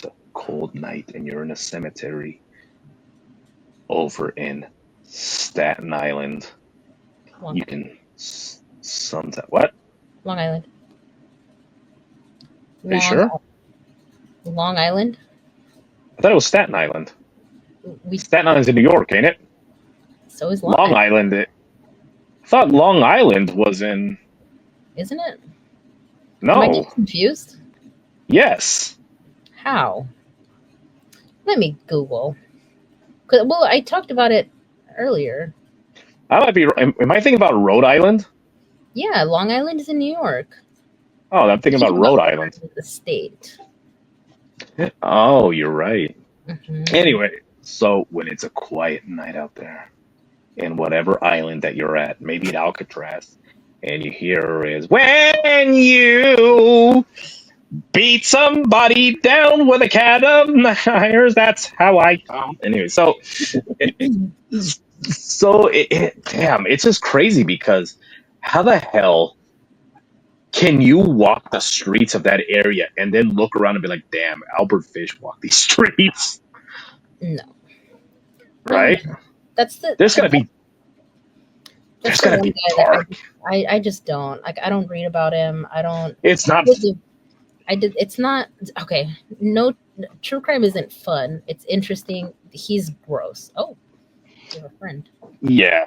Speaker 1: a cold night and you're in a cemetery over in Staten Island,
Speaker 2: Long,
Speaker 1: you can sometimes what?
Speaker 2: Long Island.
Speaker 1: Are you
Speaker 2: Long
Speaker 1: sure?
Speaker 2: Long Island.
Speaker 1: I thought it was Staten Island.
Speaker 2: We
Speaker 1: Staten Island's in New York, ain't it?
Speaker 2: so is Long
Speaker 1: Long
Speaker 2: Island,
Speaker 1: Island. I thought Long Island was in.
Speaker 2: isn't it? Am I
Speaker 1: No.
Speaker 2: getting confused?
Speaker 1: Yes.
Speaker 2: How? Let me Google. Well, I talked about it earlier.
Speaker 1: I might be. Am I thinking about Rhode Island?
Speaker 2: Yeah, Long Island is in New York.
Speaker 1: Oh, I'm thinking about Rhode Island.
Speaker 2: The state.
Speaker 1: Oh, you're right.
Speaker 2: Hmm.
Speaker 1: Anyway, so when it's a quiet night out there, in whatever island that you're at, maybe at Alcatraz, and you hear is when you beat somebody down with a cat of nines. That's how I come. Anyway, it, damn, it's just crazy because how the hell can you walk the streets of that area and then look around and be like, damn, Albert Fish walked these streets,
Speaker 2: No, no,
Speaker 1: right?
Speaker 2: that's the
Speaker 1: There's gotta be
Speaker 2: that's
Speaker 1: there's
Speaker 2: the
Speaker 1: gotta
Speaker 2: one
Speaker 1: be
Speaker 2: guy that
Speaker 1: dark.
Speaker 2: I just don't like. I don't read about him. I don't.
Speaker 1: It's not.
Speaker 2: I did. It's not okay. No, true crime isn't fun. It's interesting. He's gross. Oh, you have a friend.
Speaker 1: Yeah.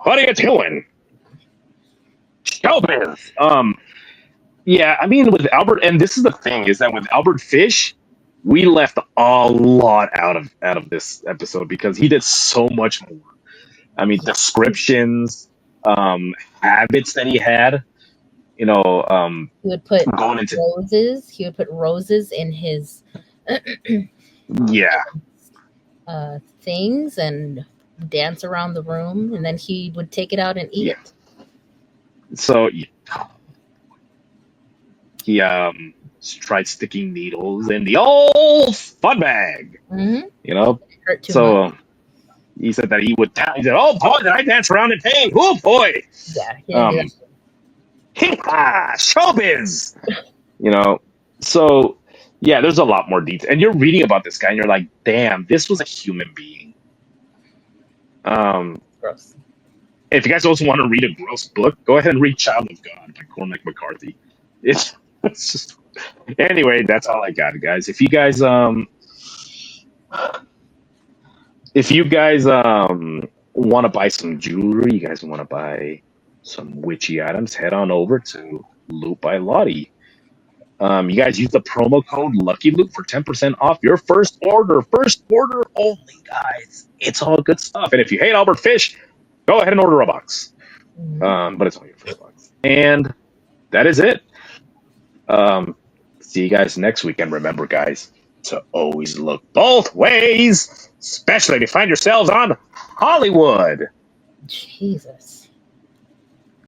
Speaker 1: What are you doing? Showbiz. Yeah, I mean with Albert, and this is the thing is that with Albert Fish, we left a lot out of this episode because he did so much more. I mean, descriptions, habits that he had. You know,
Speaker 2: He would put
Speaker 1: going into
Speaker 2: roses. He would put roses in his
Speaker 1: yeah.
Speaker 2: things and dance around the room, and then he would take it out and eat
Speaker 1: Yeah.
Speaker 2: it.
Speaker 1: So he tried sticking needles in the old fun bag.
Speaker 2: Mm-hmm.
Speaker 1: You know,
Speaker 2: Hurt too
Speaker 1: so
Speaker 2: much.
Speaker 1: he said that he would. He said, "Oh boy, did I dance around in pain? Oh boy."
Speaker 2: Yeah, he didn't do that.
Speaker 1: Showbiz. So yeah, there's a lot more detail, and you're reading about this guy, and you're like, damn, this was a human being.
Speaker 2: Gross.
Speaker 1: If you guys also want to read a gross book, go ahead and read Child of God by Cormac McCarthy. It's just anyway, that's all I got, guys. If you guys want to buy some jewelry, you guys want to buy some witchy items, head on over to Loot by Lottie. You guys use the promo code Lucky Loot for 10% off your first order. First order only, guys. It's all good stuff. And if you hate Albert Fish, go ahead and order a box. But it's only your first box. And that is it. See you guys next week. And remember, guys, to always look both ways, especially if you find yourselves on Hollywood.
Speaker 2: Jesus.